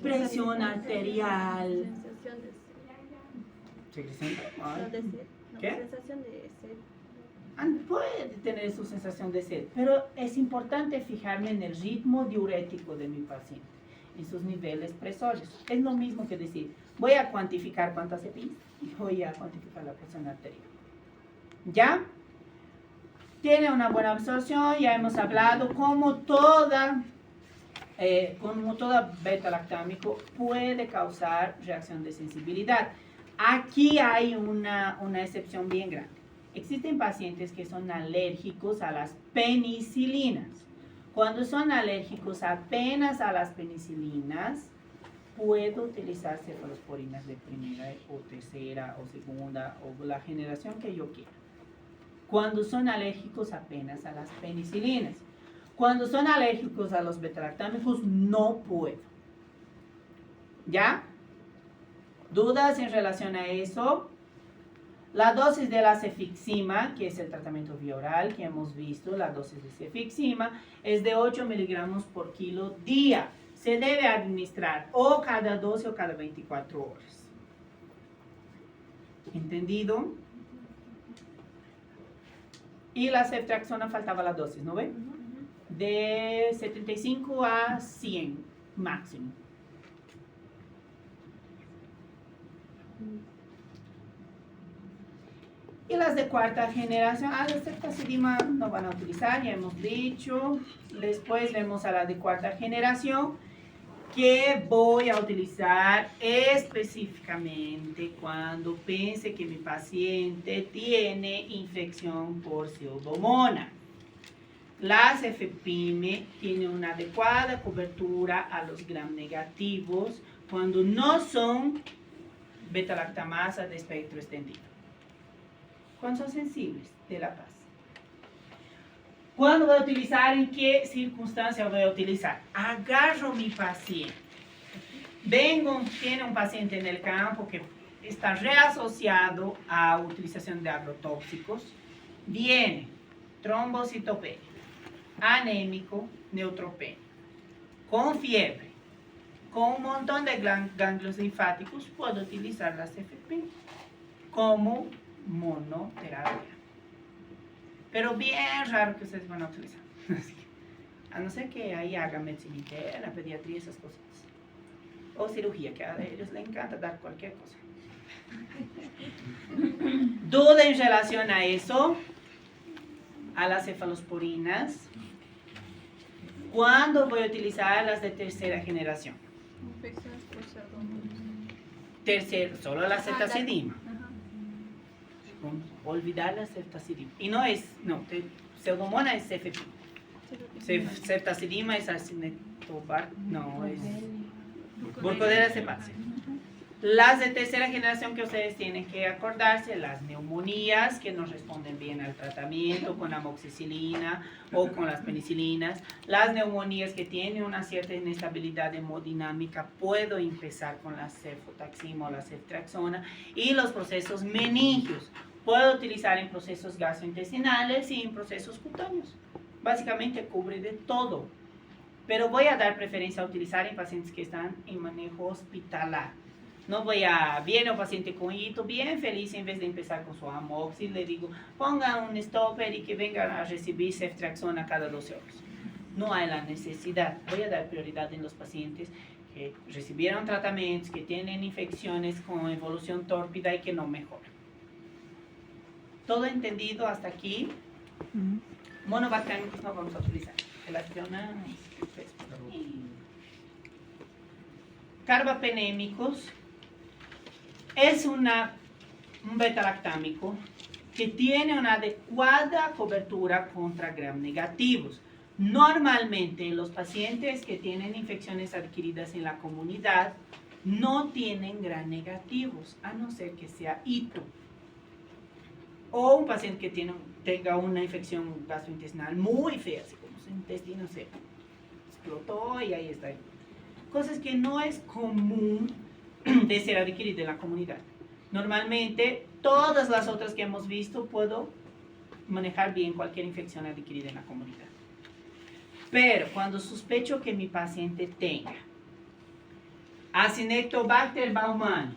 presión arterial. Sensación de sed. ¿Qué? Sensación de sed. Puede tener su sensación de sed, pero es importante fijarme en el ritmo diurético de mi paciente, en sus niveles presorios. Es lo mismo que decir, voy a cuantificar cuántas cepillas y voy a cuantificar la presión arterial. ¿Ya? Tiene una buena absorción, ya hemos hablado como toda beta-lactámico puede causar reacción de sensibilidad. Aquí hay una excepción bien grande. Existen pacientes que son alérgicos a las penicilinas. Cuando son alérgicos apenas a las penicilinas, puedo utilizar cefalosporinas de primera o tercera o segunda o la generación que yo quiera. Cuando son alérgicos apenas a las penicilinas. Cuando son alérgicos a los beta-lactámicos, no puedo. ¿Ya? ¿Dudas en relación a eso? La dosis de la cefixima, que es el tratamiento vía oral que hemos visto, la dosis de cefixima es de 8 miligramos por kilo día. Se debe administrar o cada 12 o cada 24 horas. ¿Entendido? Y la ceftriaxona faltaba la dosis, ¿no ven? De 75 a 100 máximo. Y las de cuarta generación, la ceftazidima no van a utilizar, ya hemos dicho. Después vemos a la de cuarta generación, que voy a utilizar específicamente cuando piense que mi paciente tiene infección por pseudomonas. La cefepime tiene una adecuada cobertura a los gram negativos cuando no son beta-lactamasa de espectro extendido. Cuando son sensibles de la paz. ¿Cuándo voy a utilizar? ¿En qué circunstancia voy a utilizar? Agarro mi paciente. Tiene un paciente en el campo que está reasociado a utilización de agrotóxicos. Viene trombocitopenia, anémico, neutropenia, con fiebre, con un montón de ganglios linfáticos, puedo utilizar la cefepime como monoterapia. Pero bien raro que ustedes van a utilizar. A no ser que ahí hagan medicina interna, pediatría, esas cosas. O cirugía, que a ellos les encanta dar cualquier cosa. Duda en relación a eso, a las cefalosporinas. ¿Cuándo voy a utilizar las de tercera generación? Infecciones por pseudomonas. Solo la ceftazidima. Olvidar la ceftazidima. Y pseudomona es cefepime. Ceftazidima es acinetobar, no, es Burkholderia cepacia. Las de tercera generación que ustedes tienen que acordarse, las neumonías que no responden bien al tratamiento con amoxicilina o con las penicilinas, las neumonías que tienen una cierta inestabilidad hemodinámica, puedo empezar con la cefotaxima o la ceftriaxona, y los procesos meningios, puedo utilizar en procesos gastrointestinales y en procesos cutáneos. Básicamente cubre de todo, pero voy a dar preferencia a utilizar en pacientes que están en manejo hospitalar. No viene un paciente con hito bien feliz, en vez de empezar con su amoxil, le digo, ponga un stopper y que venga a recibir ceftriaxona cada 12 horas. No hay la necesidad. Voy a dar prioridad en los pacientes que recibieron tratamientos, que tienen infecciones con evolución tórpida y que no mejoran. ¿Todo entendido hasta aquí? Monobacterianos no vamos a utilizar. Elastrona, carbapenémicos. Es un beta-lactámico que tiene una adecuada cobertura contra gram negativos. Normalmente los pacientes que tienen infecciones adquiridas en la comunidad no tienen gram negativos, a no ser que sea hito. O un paciente que tenga una infección gastrointestinal muy fea, así como su intestino se explotó y ahí está. Cosas que no es común de ser adquirido en la comunidad. Normalmente, todas las otras que hemos visto, puedo manejar bien cualquier infección adquirida en la comunidad. Pero cuando sospecho que mi paciente tenga Acinetobacter baumannii,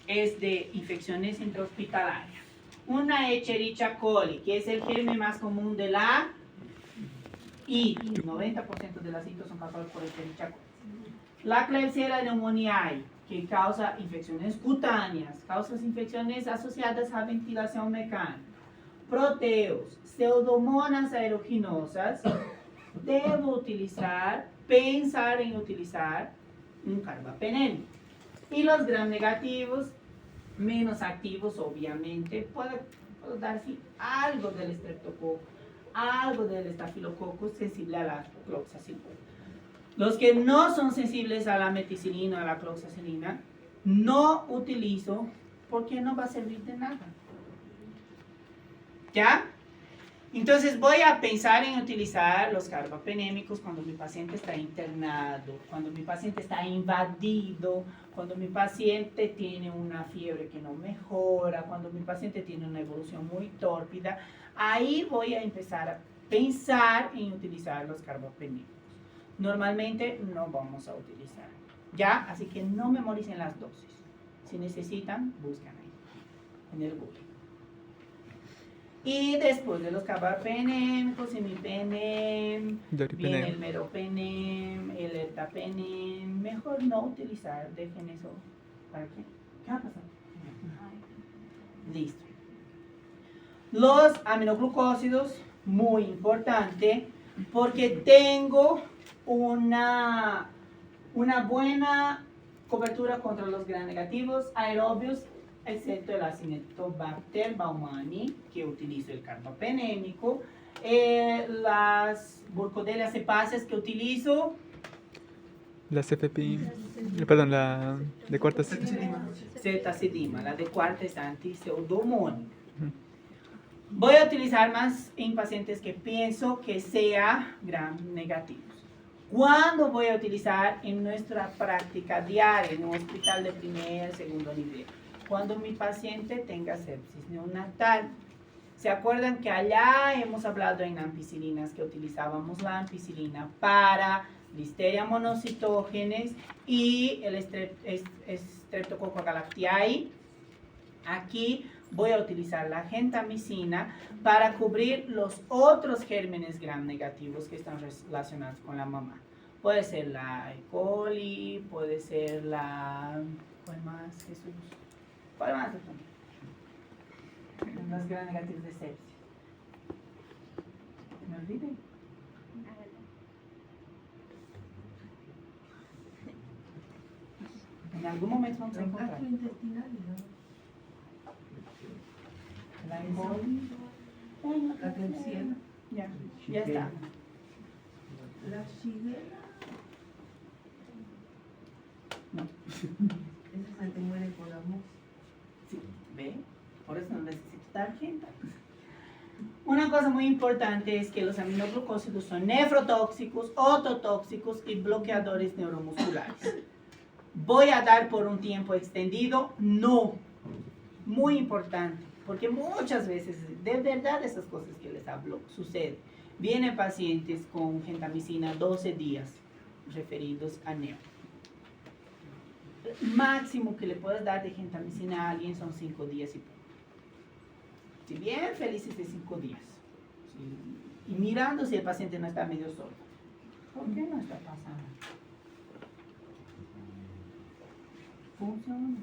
es de infecciones intrahospitalarias, una Escherichia coli, que es el germen más común de la y 90% de las ITO son causadas por Escherichia coli. La Klebsiella pneumoniae, que causa infecciones cutáneas, causa infecciones asociadas a ventilación mecánica. Proteus, Pseudomonas aeruginosas, debo pensar en utilizar un carbapenem. Y los gram negativos, menos activos obviamente, puedo dar sí, algo del estreptococo, algo del estafilococcus sensible a la cloxacilina. Los que no son sensibles a la meticilina o a la cloxacilina, no utilizo porque no va a servir de nada. ¿Ya? Entonces voy a pensar en utilizar los carbapenémicos cuando mi paciente está internado, cuando mi paciente está invadido, cuando mi paciente tiene una fiebre que no mejora, cuando mi paciente tiene una evolución muy tórpida. Ahí voy a empezar a pensar en utilizar los carbapenémicos. Normalmente no vamos a utilizar. ¿Ya? Así que no memoricen las dosis. Si necesitan, buscan ahí, en el Google. Y después de los carbapenémicos, imipenem, viene el meropenem, el ertapenem. Mejor no utilizar, dejen eso. ¿Para qué? ¿Qué va a pasar? Listo. Los aminoglucósidos, muy importante, porque tengo una buena cobertura contra los gram negativos aerobios, excepto el Acinetobacter baumannii, que utilizo el carbapenémico, las Burkholderia cepaceae que utilizo, La CFPI, perdón, la de cuartas. Cetazidima, la de cuarta es anti-pseudomónica. Voy a utilizar más en pacientes que pienso que sea gram negativos. ¿Cuándo voy a utilizar en nuestra práctica diaria en un hospital de primer, segundo nivel? Cuando mi paciente tenga sepsis neonatal. ¿Se acuerdan que allá hemos hablado en ampicilinas que utilizábamos la ampicilina para Listeria monocytogenes y el Streptococcus galactiae? Aquí voy a utilizar la gentamicina para cubrir los otros gérmenes gram negativos que están relacionados con la mamá. Puede ser la E. coli, puede ser la... ¿Cuál más, Jesús? ¿Cuál más? Los gram negativos de sepsis. ¿Me olvidé? En algún momento vamos a encontrar. Gastrointestinales, ¿no? La E. coli. La Klebsiella. Ya está. La Shigella. No. Esa se te muere por amor. Sí, ¿ve? Por eso no necesito tarjeta. Una cosa muy importante es que los aminoglucósidos son nefrotóxicos, ototóxicos y bloqueadores neuromusculares. ¿Voy a dar por un tiempo extendido? No. Muy importante, porque muchas veces, de verdad, esas cosas que les hablo, sucede. Vienen pacientes con gentamicina 12 días referidos a neo. El máximo que le puedes dar de gentamicina a alguien son 5 días y poco. Si bien felices de 5 días. ¿Sí? Y mirando si el paciente no está medio sordo. ¿Por qué no está pasando? Funciona.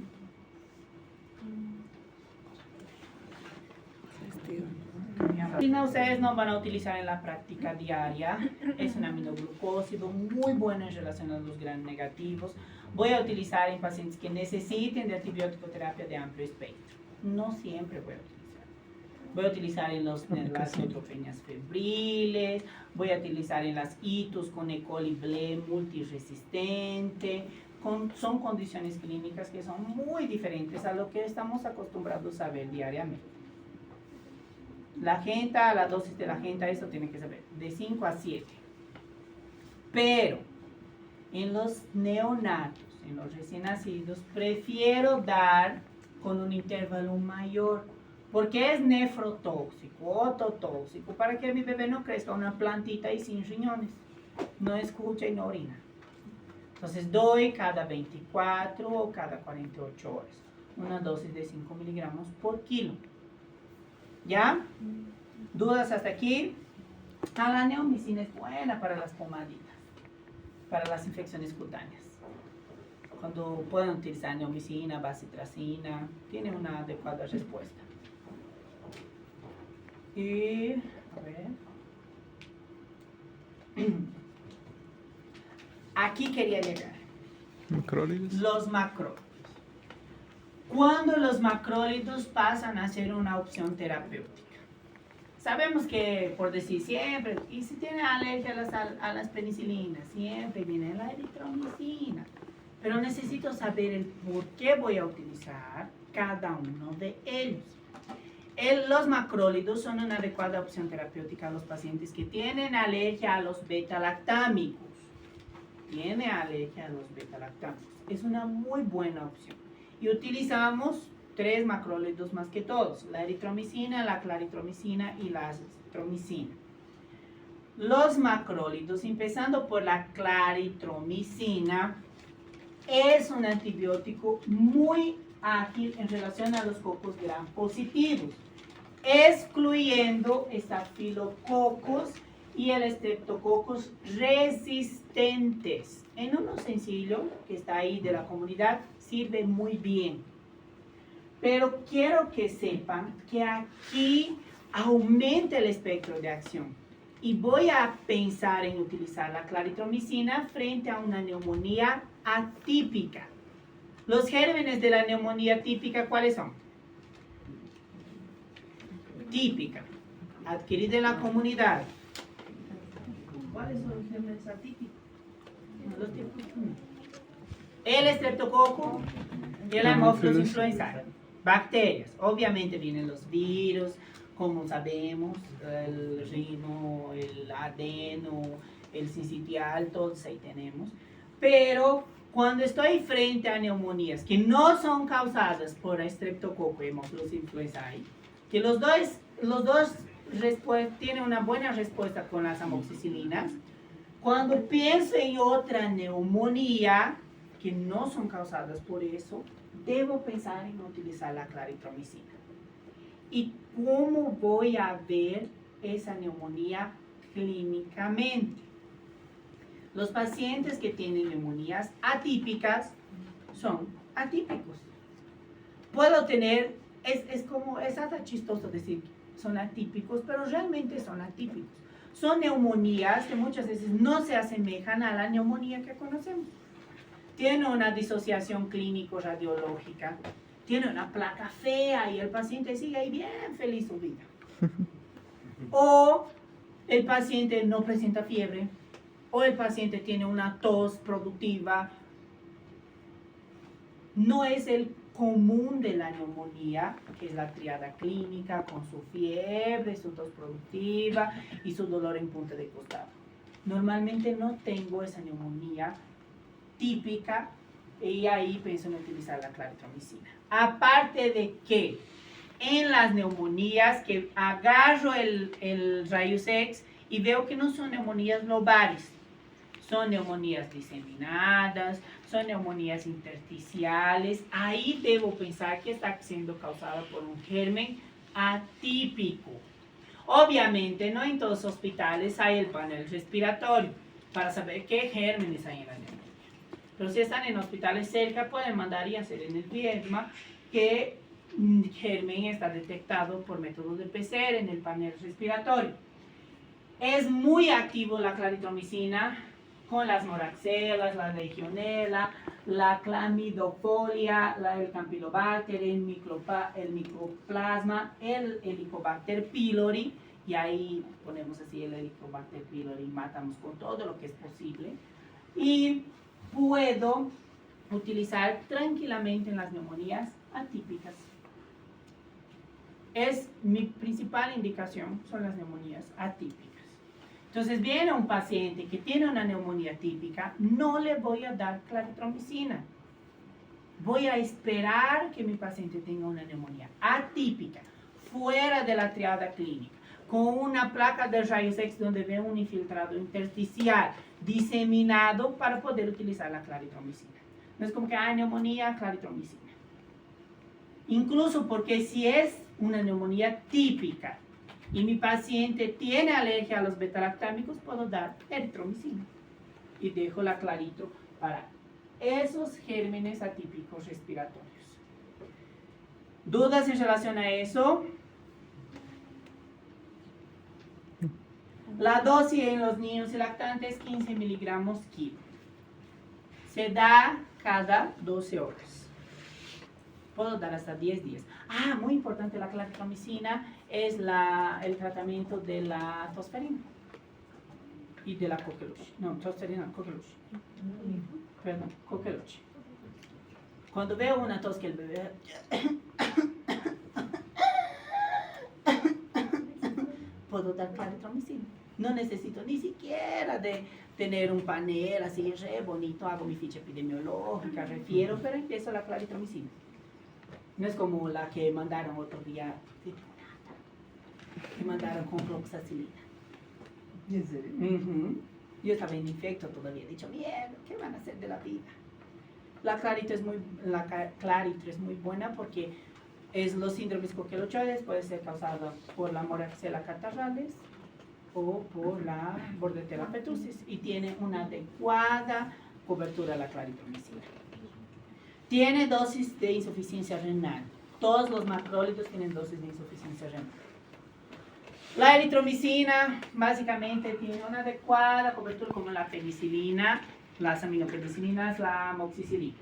Ustedes no van a utilizar en la práctica diaria. Es un aminoglucósido muy bueno en relación a los gram negativos. Voy a utilizar en pacientes que necesiten de antibiótico terapia de amplio espectro. No siempre voy a utilizar. Voy a utilizar en las neutropenias febriles, voy a utilizar en las ITUS con E. coli BLE multiresistente. Son condiciones clínicas que son muy diferentes a lo que estamos acostumbrados a ver diariamente. La agenda, la dosis de la agenda, eso tiene que saber, de 5 a 7. Pero en los neonatos, en los recién nacidos, prefiero dar con un intervalo mayor, porque es nefrotóxico, ototóxico, para que mi bebé no crezca una plantita y sin riñones, no escucha y no orina. Entonces doy cada 24 o cada 48 horas, una dosis de 5 miligramos por kilo. ¿Ya? ¿Dudas hasta aquí? La neomicina es buena para las pomaditas, para las infecciones cutáneas. Cuando pueden utilizar neomicina, bacitracina, tiene una adecuada respuesta. Y, a ver. Aquí quería llegar. Macrólidos. Los macrólidos. Cuando los macrólidos pasan a ser una opción terapéutica. Sabemos que, por decir siempre, y si tiene alergia a las penicilinas, siempre viene la eritromicina. Pero necesito saber el por qué voy a utilizar cada uno de ellos. Los macrólidos son una adecuada opción terapéutica a los pacientes que tienen alergia a los beta-lactámicos. Tiene alergia a los beta-lactámicos. Es una muy buena opción. Y utilizamos 3 macrólidos más que todos: la eritromicina, la claritromicina y la azitromicina. Los macrólidos, empezando por la claritromicina, es un antibiótico muy ágil en relación a los cocos gram positivos, excluyendo estafilococos y el estreptococos resistentes. En uno sencillo que está ahí de la comunidad sirve muy bien. Pero quiero que sepan que aquí aumenta el espectro de acción. Y voy a pensar en utilizar la claritromicina frente a una neumonía atípica. Los gérmenes de la neumonía típica, ¿cuáles son? Típica, adquirida en la comunidad. ¿Cuáles son los gérmenes atípicos? Los típicos. El estreptococo y el Haemophilus influenzae. Bacterias. Obviamente vienen los virus, como sabemos, el rino, el adeno, el sincitial, todos ahí tenemos. Pero cuando estoy frente a neumonías que no son causadas por estreptococo y Haemophilus influenzae, que los dos tienen una buena respuesta con las amoxicilinas, cuando pienso en otra neumonía que no son causadas por eso, debo pensar en utilizar la claritromicina. ¿Y cómo voy a ver esa neumonía clínicamente? Los pacientes que tienen neumonías atípicas son atípicos. Puedo tener, es hasta chistoso decir son atípicos, pero realmente son atípicos. Son neumonías que muchas veces no se asemejan a la neumonía que conocemos. Tiene una disociación clínico-radiológica, tiene una placa fea y el paciente sigue ahí bien feliz su vida. O el paciente no presenta fiebre, o el paciente tiene una tos productiva. No es el común de la neumonía, que es la triada clínica con su fiebre, su tos productiva y su dolor en punta de costado. Normalmente no tengo esa neumonía típica y ahí pienso en utilizar la claritromicina. Aparte de que en las neumonías que agarro el rayos X y veo que no son neumonías lobares, son neumonías diseminadas, son neumonías intersticiales, ahí debo pensar que está siendo causada por un germen atípico. Obviamente, no en todos los hospitales hay el panel respiratorio para saber qué gérmenes hay en la neumonía. Pero si están en hospitales cerca, pueden mandar y hacer en el plasma que germen está detectado por método de PCR en el panel respiratorio. Es muy activo la claritromicina con las moraxelas, la legionela, la clamidofolia, el campylobacter, el micoplasma, el helicobacter pylori, y ahí ponemos así el helicobacter pylori, matamos con todo lo que es posible. Y puedo utilizar tranquilamente en las neumonías atípicas. mi principal indicación son las neumonías atípicas. Entonces viene un paciente que tiene una neumonía típica, no le voy a dar claritromicina. Voy a esperar que mi paciente tenga una neumonía atípica, fuera de la triada clínica, con una placa de rayos X donde veo un infiltrado intersticial diseminado para poder utilizar la claritromicina. No es como que hay neumonía, claritromicina. Incluso porque si es una neumonía típica y mi paciente tiene alergia a los betalactámicos, puedo dar eritromicina y dejo la clarito para esos gérmenes atípicos respiratorios. ¿Dudas en relación a eso? La dosis en los niños y lactantes 15 miligramos kilo. Se da cada 12 horas. Puedo dar hasta 10 días. Muy importante, la claritromicina es el tratamiento de la tosferina y de la coqueluche. No, tosferina, coqueluche. Perdón, coqueluche. Cuando veo una tos que el bebé puedo dar claritromicina. No necesito ni siquiera de tener un panel así re bonito, hago mi ficha epidemiológica, refiero, pero empiezo la claritromicina. No es como la que mandaron otro día, que mandaron con fluoxacilina. ¿En serio? Yo estaba en infecto todavía, he dicho, mierda, ¿qué van a hacer de la vida? La clarito es muy buena porque los síndromes coqueluchoides puede ser causado por la Moraxella catarrhalis o por la Bordetella pertussis y tiene una adecuada cobertura la claritromicina. Tiene dosis de insuficiencia renal. Todos los macrólidos tienen dosis de insuficiencia renal. La eritromicina básicamente tiene una adecuada cobertura como la penicilina, las aminopenicilinas, la amoxicilina.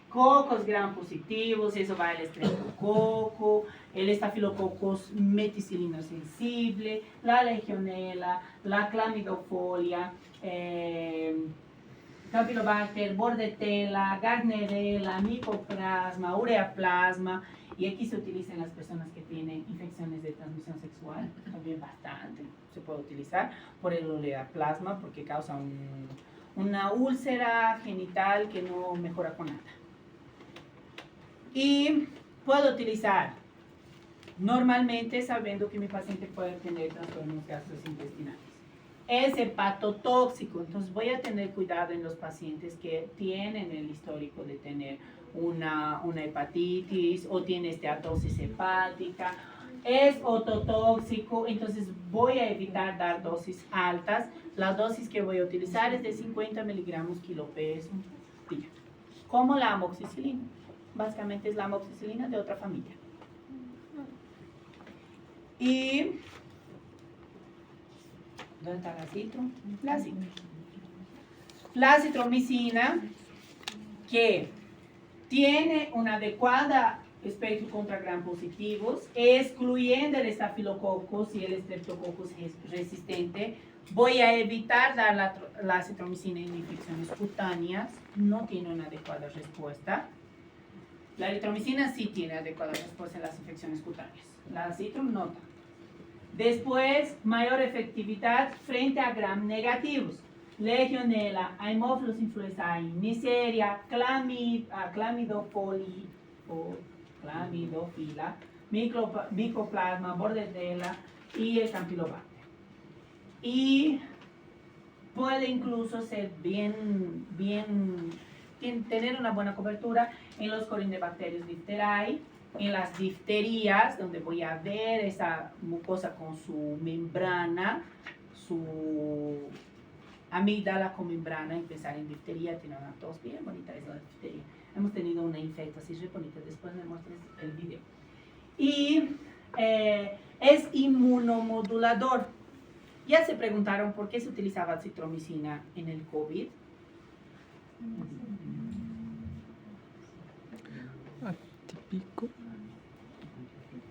Cocos gram positivos, eso va el estreptococo, el estafilococcus meticilino sensible, la legionela, la clamidofolia, Campylobacter, Bordetella, Gardnerella, Mycoplasma, Ureaplasma, y aquí se utiliza en las personas que tienen infecciones de transmisión sexual, también bastante se puede utilizar por el Ureaplasma porque causa una úlcera genital que no mejora con nada. Y puedo utilizar normalmente sabiendo que mi paciente puede tener trastornos gastrointestinales. Es hepatotóxico, entonces voy a tener cuidado en los pacientes que tienen el histórico de tener una hepatitis o tiene esteatosis hepática. Es ototóxico, entonces voy a evitar dar dosis altas. La dosis que voy a utilizar es de 50 miligramos kilopeso día, como la amoxicilina. Básicamente es la amoxicilina de otra familia. Y ¿dónde está la citro? La citromicina, que tiene una adecuada espectro contra gram positivos, excluyendo el estafilococcus y el streptococcus resistente. Voy a evitar dar la citromicina en infecciones cutáneas, no tiene una adecuada respuesta. La eritromicina sí tiene adecuada respuesta en las infecciones cutáneas, la citrom no. Después, mayor efectividad frente a gram negativos. Legionella, Haemophilus influenzae, Neisseria, Clamidofila, Mycoplasma, Bordetella y el Campylobacter. Y puede incluso ser tener una buena cobertura en los Corynebacterius diphtheriae, en las difterías, donde voy a ver esa mucosa con su membrana, su amígdala con membrana, empezar en diftería, tiene una tos bien bonita, es la diftería. Hemos tenido una infecta así muy bonita, después me muestres el video. Y es inmunomodulador. Ya se preguntaron por qué se utilizaba citromicina en el COVID. Atípico.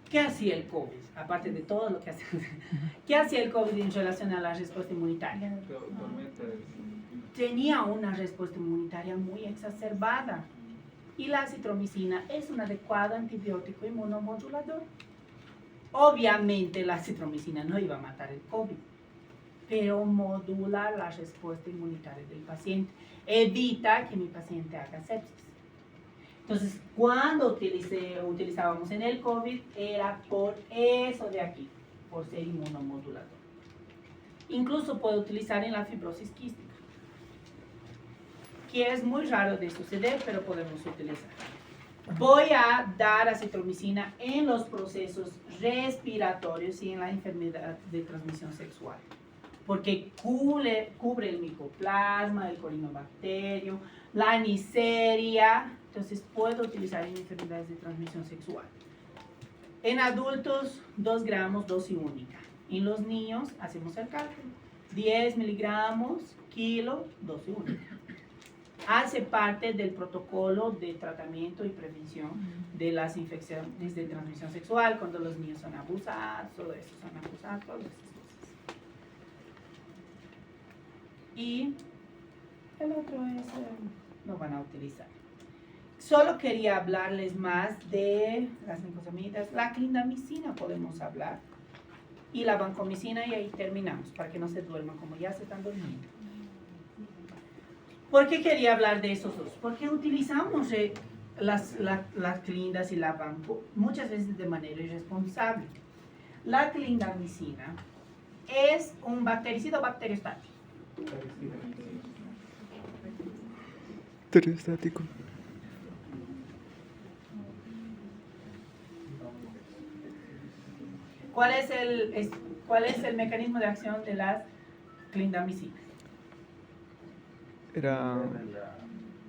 ¿Qué hacía el COVID? Aparte de todo lo que hace. ¿Qué hacía el COVID en relación a la respuesta inmunitaria? Tenía una respuesta inmunitaria muy exacerbada. Y la citromicina es un adecuado antibiótico inmunomodulador. Obviamente la acitromicina no iba a matar el COVID, pero modula la respuesta inmunitaria del paciente, evita que mi paciente haga sepsis. Entonces, cuando utilizábamos en el COVID, era por eso de aquí, por ser inmunomodulador. Incluso puedo utilizar en la fibrosis quística, que es muy raro de suceder, pero podemos utilizar. Voy a dar acitromicina en los procesos respiratorios y en la enfermedad de transmisión sexual, porque cubre el micoplasma, el corinobacterio, la Neisseria. Entonces puedo utilizar en enfermedades de transmisión sexual. En adultos, 2 gramos, dosis única. En los niños, hacemos el cálculo. 10 miligramos, kilo, dosis única. Hace parte del protocolo de tratamiento y prevención de las infecciones de transmisión sexual, cuando los niños son abusados, todo eso, son abusados, todas esas cosas. Y el otro es, no van a utilizar. Solo quería hablarles más de las nicosamidas. La clindamicina podemos hablar. Y la vancomicina, y ahí terminamos, para que no se duerman, como ya se están durmiendo. ¿Por qué quería hablar de esos dos? Porque utilizamos las clindas y la vanco muchas veces de manera irresponsable. La clindamicina es un bactericida o bacteriostático. Bacteriostático. ¿Cuál es el mecanismo de acción de las clindamicinas? Era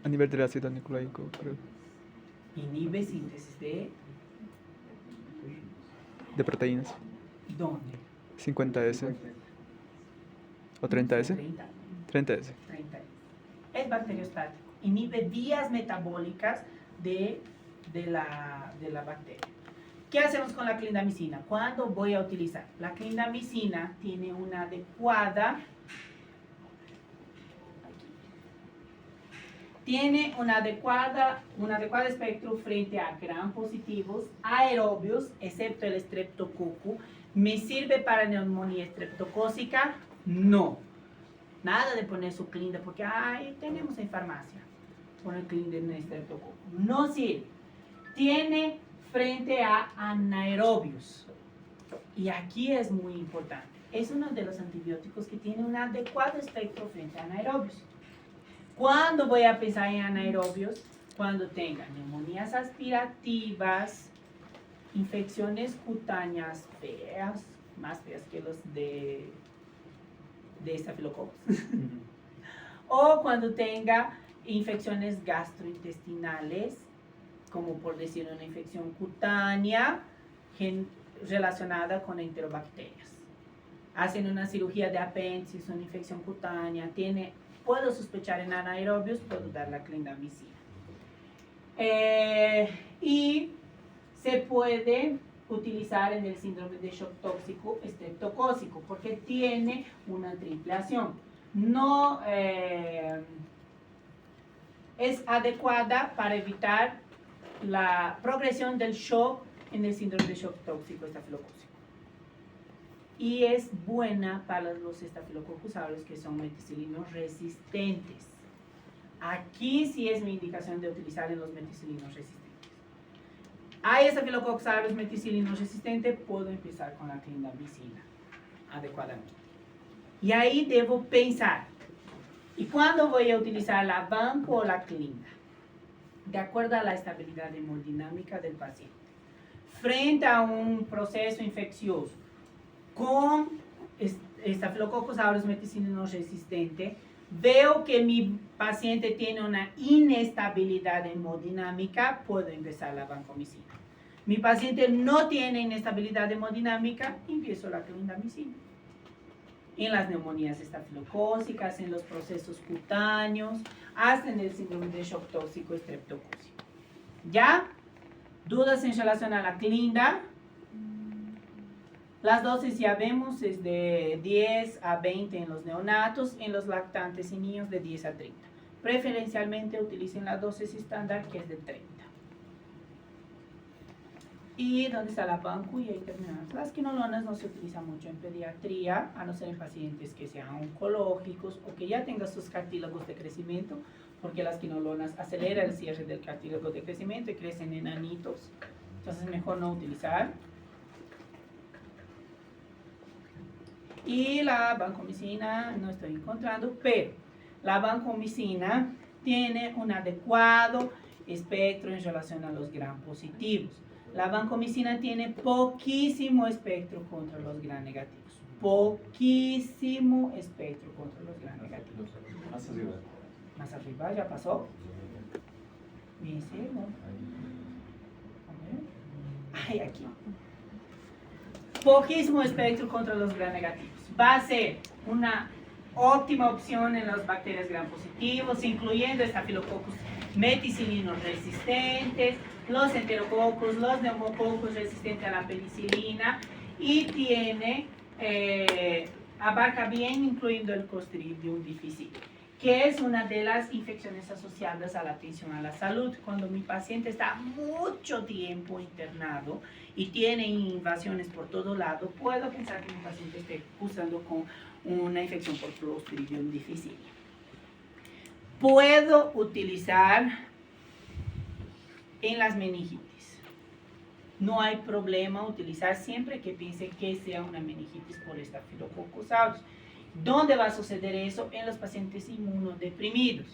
a nivel del ácido nucleico, creo. Inhibe síntesis De proteínas. ¿dónde? 50S. ¿O 30S? 30S. 30. Es bacteriostático. Inhibe vías metabólicas de la bacteria. ¿Qué hacemos con la clindamicina? ¿Cuándo voy a utilizar? La clindamicina tiene una adecuada un adecuado espectro frente a gram positivos, aerobios, excepto el streptococo. ¿Me sirve para neumonía estreptocócica? No. Nada de poner su clinda, porque tenemos en farmacia. Poner clinda en estreptococo. No sirve. Tiene frente a anaerobios. Y aquí es muy importante. Es uno de los antibióticos que tiene un adecuado espectro frente a anaerobios. ¿Cuándo voy a pensar en anaerobios? Cuando tenga neumonías aspirativas, infecciones cutáneas feas, más feas que los de estafilococos. O cuando tenga infecciones gastrointestinales, como por decir una infección cutánea relacionada con enterobacterias. Hacen una cirugía de apéndice, una infección cutánea, puedo sospechar en anaerobios, puedo dar la clindamicina. Y se puede utilizar en el síndrome de shock tóxico estreptocócico, porque tiene una triple acción. No es adecuada para evitar la progresión del shock en el síndrome de shock tóxico estafilocócico. Y es buena para los estafilococos aureus que son meticilinos resistentes. Aquí sí es mi indicación de utilizar en los meticilinos resistentes. Hay estafilococos aureus meticilinos resistentes, puedo empezar con la clindamicina adecuadamente. Y ahí debo pensar, ¿y cuándo voy a utilizar la vanco o la clinda? De acuerdo a la estabilidad hemodinámica del paciente. Frente a un proceso infeccioso con estafilococos aureus meticilinos resistente, veo que mi paciente tiene una inestabilidad hemodinámica, puedo empezar la vancomicina. Mi paciente no tiene inestabilidad hemodinámica, empiezo la clindamicina. En las neumonías estafilocócicas, en los procesos cutáneos, hasta en el síndrome de shock tóxico estreptocócico. ¿Ya? ¿Dudas en relación a la clinda? Las dosis ya vemos es de 10 a 20 en los neonatos, en los lactantes y niños de 10 a 30. Preferencialmente utilicen la dosis estándar que es de 30. ¿Y dónde está la banco? Y ahí terminamos. Las quinolonas no se utilizan mucho en pediatría, a no ser en pacientes que sean oncológicos o que ya tengan sus cartílagos de crecimiento, porque las quinolonas aceleran el cierre del cartílago de crecimiento y crecen enanitos. Entonces es mejor no utilizar. Y la vancomicina no estoy encontrando, pero la vancomicina tiene un adecuado espectro en relación a los gram positivos. La vancomicina tiene poquísimo espectro contra los gram negativos. Poquísimo espectro contra los gram negativos. Más arriba. Más arriba, ya pasó. Bien, sí, ¿no? Ay, aquí. Poquísimo espectro contra los gram negativos. Va a ser una óptima opción en las bacterias gram positivos, incluyendo Staphylococcus meticilinos resistentes, los enterococos, los neumococos resistentes a la penicilina, y tiene, abarca bien incluyendo el Clostridium difficile, que es una de las infecciones asociadas a la atención a la salud. Cuando mi paciente está mucho tiempo internado y tiene invasiones por todo lado, puedo pensar que mi paciente esté cursando con una infección por Clostridium difficile. Puedo utilizar en las meningitis. No hay problema utilizar siempre que piense que sea una meningitis por Staphylococcus aureus. ¿Dónde va a suceder eso? En los pacientes inmunodeprimidos.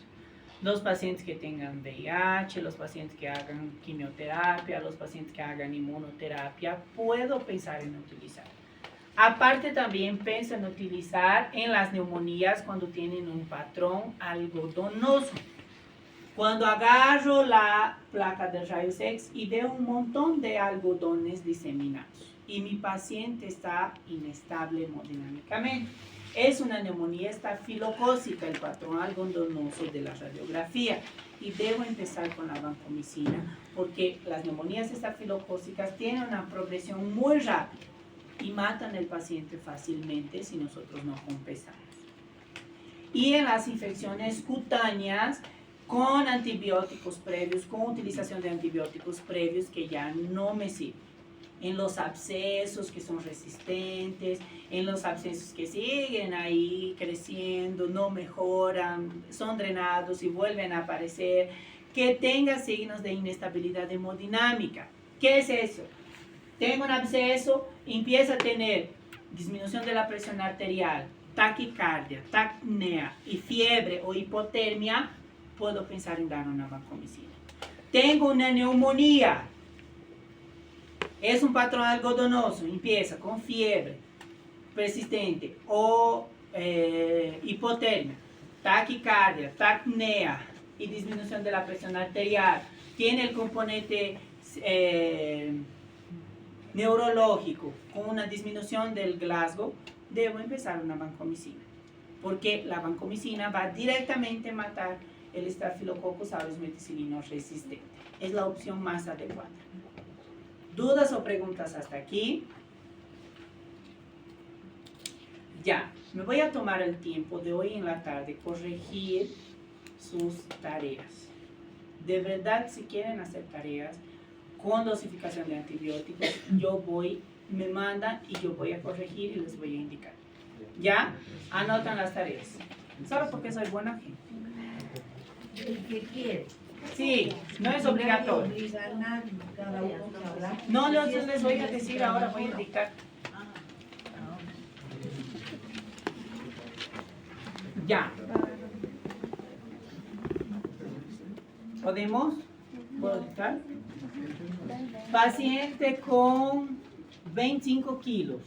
Los pacientes que tengan VIH, los pacientes que hagan quimioterapia, los pacientes que hagan inmunoterapia, puedo pensar en utilizar. Aparte también pienso en utilizar en las neumonías cuando tienen un patrón algodonoso. Cuando agarro la placa de rayos X y veo un montón de algodones diseminados y mi paciente está inestable hemodinámicamente, es una neumonía estafilocócica, el patrón algodonoso de la radiografía, y debo empezar con la vancomicina porque las neumonías estafilocócicas tienen una progresión muy rápida y matan al paciente fácilmente si nosotros no compensamos. Y en las infecciones cutáneas, con antibióticos previos, con utilización de antibióticos previos que ya no me sirven. En los abscesos que son resistentes, en los abscesos que siguen ahí creciendo, no mejoran, son drenados y vuelven a aparecer, que tenga signos de inestabilidad hemodinámica. ¿Qué es eso? Tengo un absceso, empieza a tener disminución de la presión arterial, taquicardia, taquipnea y fiebre o hipotermia, puedo pensar en dar una vancomicina. Tengo una neumonía, es un patrón algodonoso, empieza con fiebre persistente o hipotermia, taquicardia, taquipnea y disminución de la presión arterial, tiene el componente neurológico con una disminución del Glasgow, debo empezar una vancomicina, porque la vancomicina va directamente a matar el Staphylococcus aureus meticilino resistente. Es la opción más adecuada. ¿Dudas o preguntas hasta aquí? Ya, me voy a tomar el tiempo de hoy en la tarde corregir sus tareas. De verdad, si quieren hacer tareas con dosificación de antibióticos, me mandan y yo voy a corregir y les voy a indicar. ¿Ya? Anotan las tareas. Solo porque soy buena gente. El que quiere. Sí, no es obligatorio. No, yo les voy a decir ahora, voy a indicar. Ya. ¿Podemos? ¿Puedo dictar? Paciente con 25 kilos.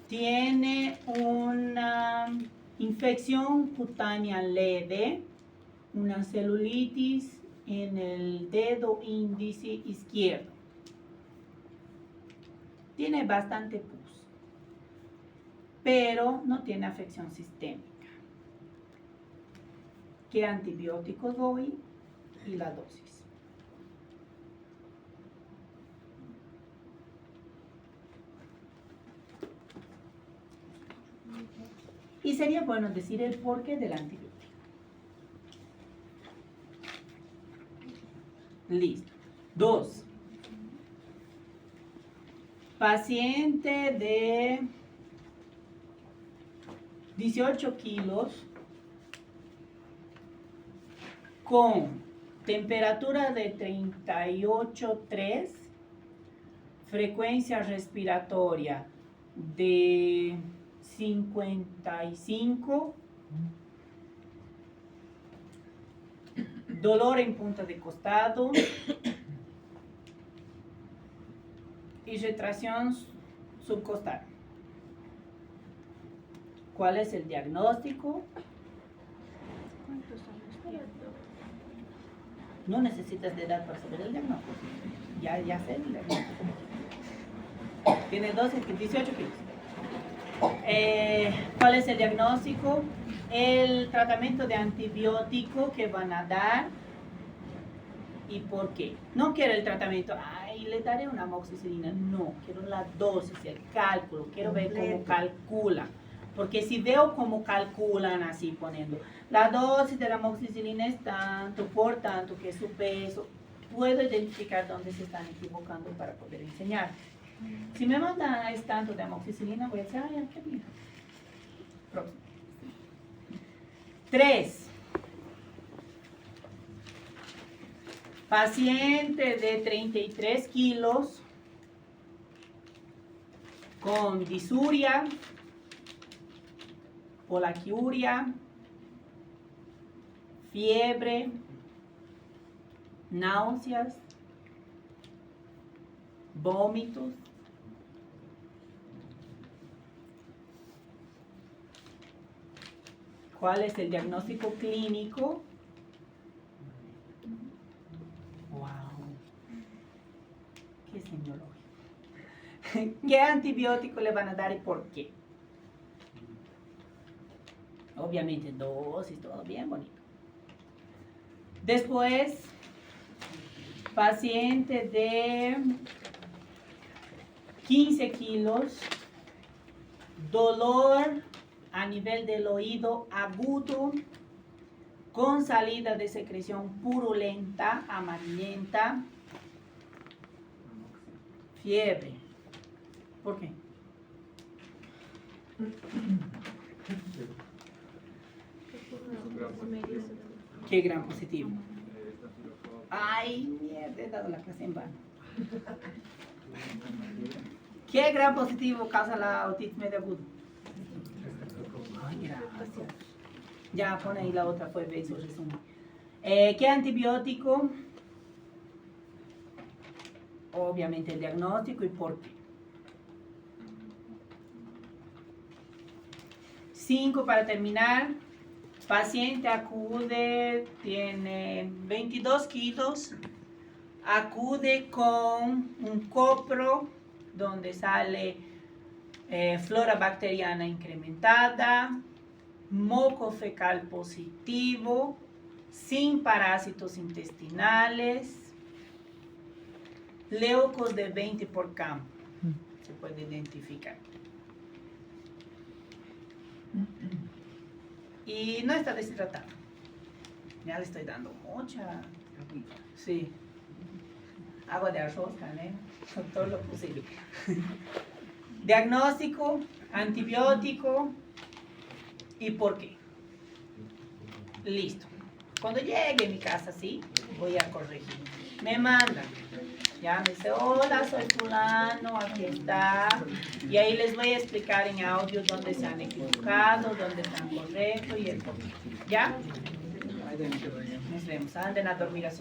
Tiene una infección cutánea leve, una celulitis en el dedo índice izquierdo. Tiene bastante pus, pero no tiene afección sistémica. ¿Qué antibióticos doy y la dosis? Y sería bueno decir el porqué del antibiótico. Listo. 2. Paciente de 18 kilos con temperatura de 38,3, frecuencia respiratoria de 55, dolor en punta de costado y retracción subcostal. ¿Cuál es el diagnóstico? No necesitas de edad para saber el diagnóstico. Ya sé el diagnóstico. Tiene 18 kilos. ¿Cuál es el diagnóstico? El tratamiento de antibiótico que van a dar y por qué. No quiero el tratamiento, le daré una amoxicilina. No, quiero la dosis, el cálculo. Quiero ver cómo calcula. Porque si veo cómo calculan así poniendo la dosis de la amoxicilina es tanto, por tanto, que es su peso, puedo identificar dónde se están equivocando para poder enseñar. Si me mandan es tanto de amoxicilina, voy a decir, ay, qué bien. Próximo. 3. Paciente de 33 kilos con disuria, polaquiuria, fiebre, náuseas, vómitos, ¿cuál es el diagnóstico clínico? Wow, qué semiología. ¿Qué antibiótico le van a dar y por qué? Obviamente dosis, todo bien bonito. Después, paciente de 15 kilos, dolor a nivel del oído agudo, con salida de secreción purulenta, amarillenta, fiebre. ¿Por qué? ¿Qué gran positivo? Ay, mierda, he dado la clase en vano. ¿Qué gran positivo causa la otitis media aguda? Ay, gracias. Ya, pon ahí la otra, fue eso, resumen. ¿Qué antibiótico? Obviamente el diagnóstico y por qué. 5 para terminar. Paciente acude, tiene 22 kilos, acude con un copro donde sale flora bacteriana incrementada, moco fecal positivo, sin parásitos intestinales, leucos de 20 por campo, se puede identificar. Y no está deshidratado. Ya le estoy dando mucha agüita. Sí. Agua de arroz, canela, todo lo posible. Diagnóstico, antibiótico y por qué. Listo. Cuando llegue a mi casa, sí, voy a corregir. Me mandan. Ya me dice, hola, soy fulano, aquí está. Y ahí les voy a explicar en audio dónde se han equivocado, dónde están correctos y el por qué. ¿Ya? Nos vemos. Anden a dormir a sus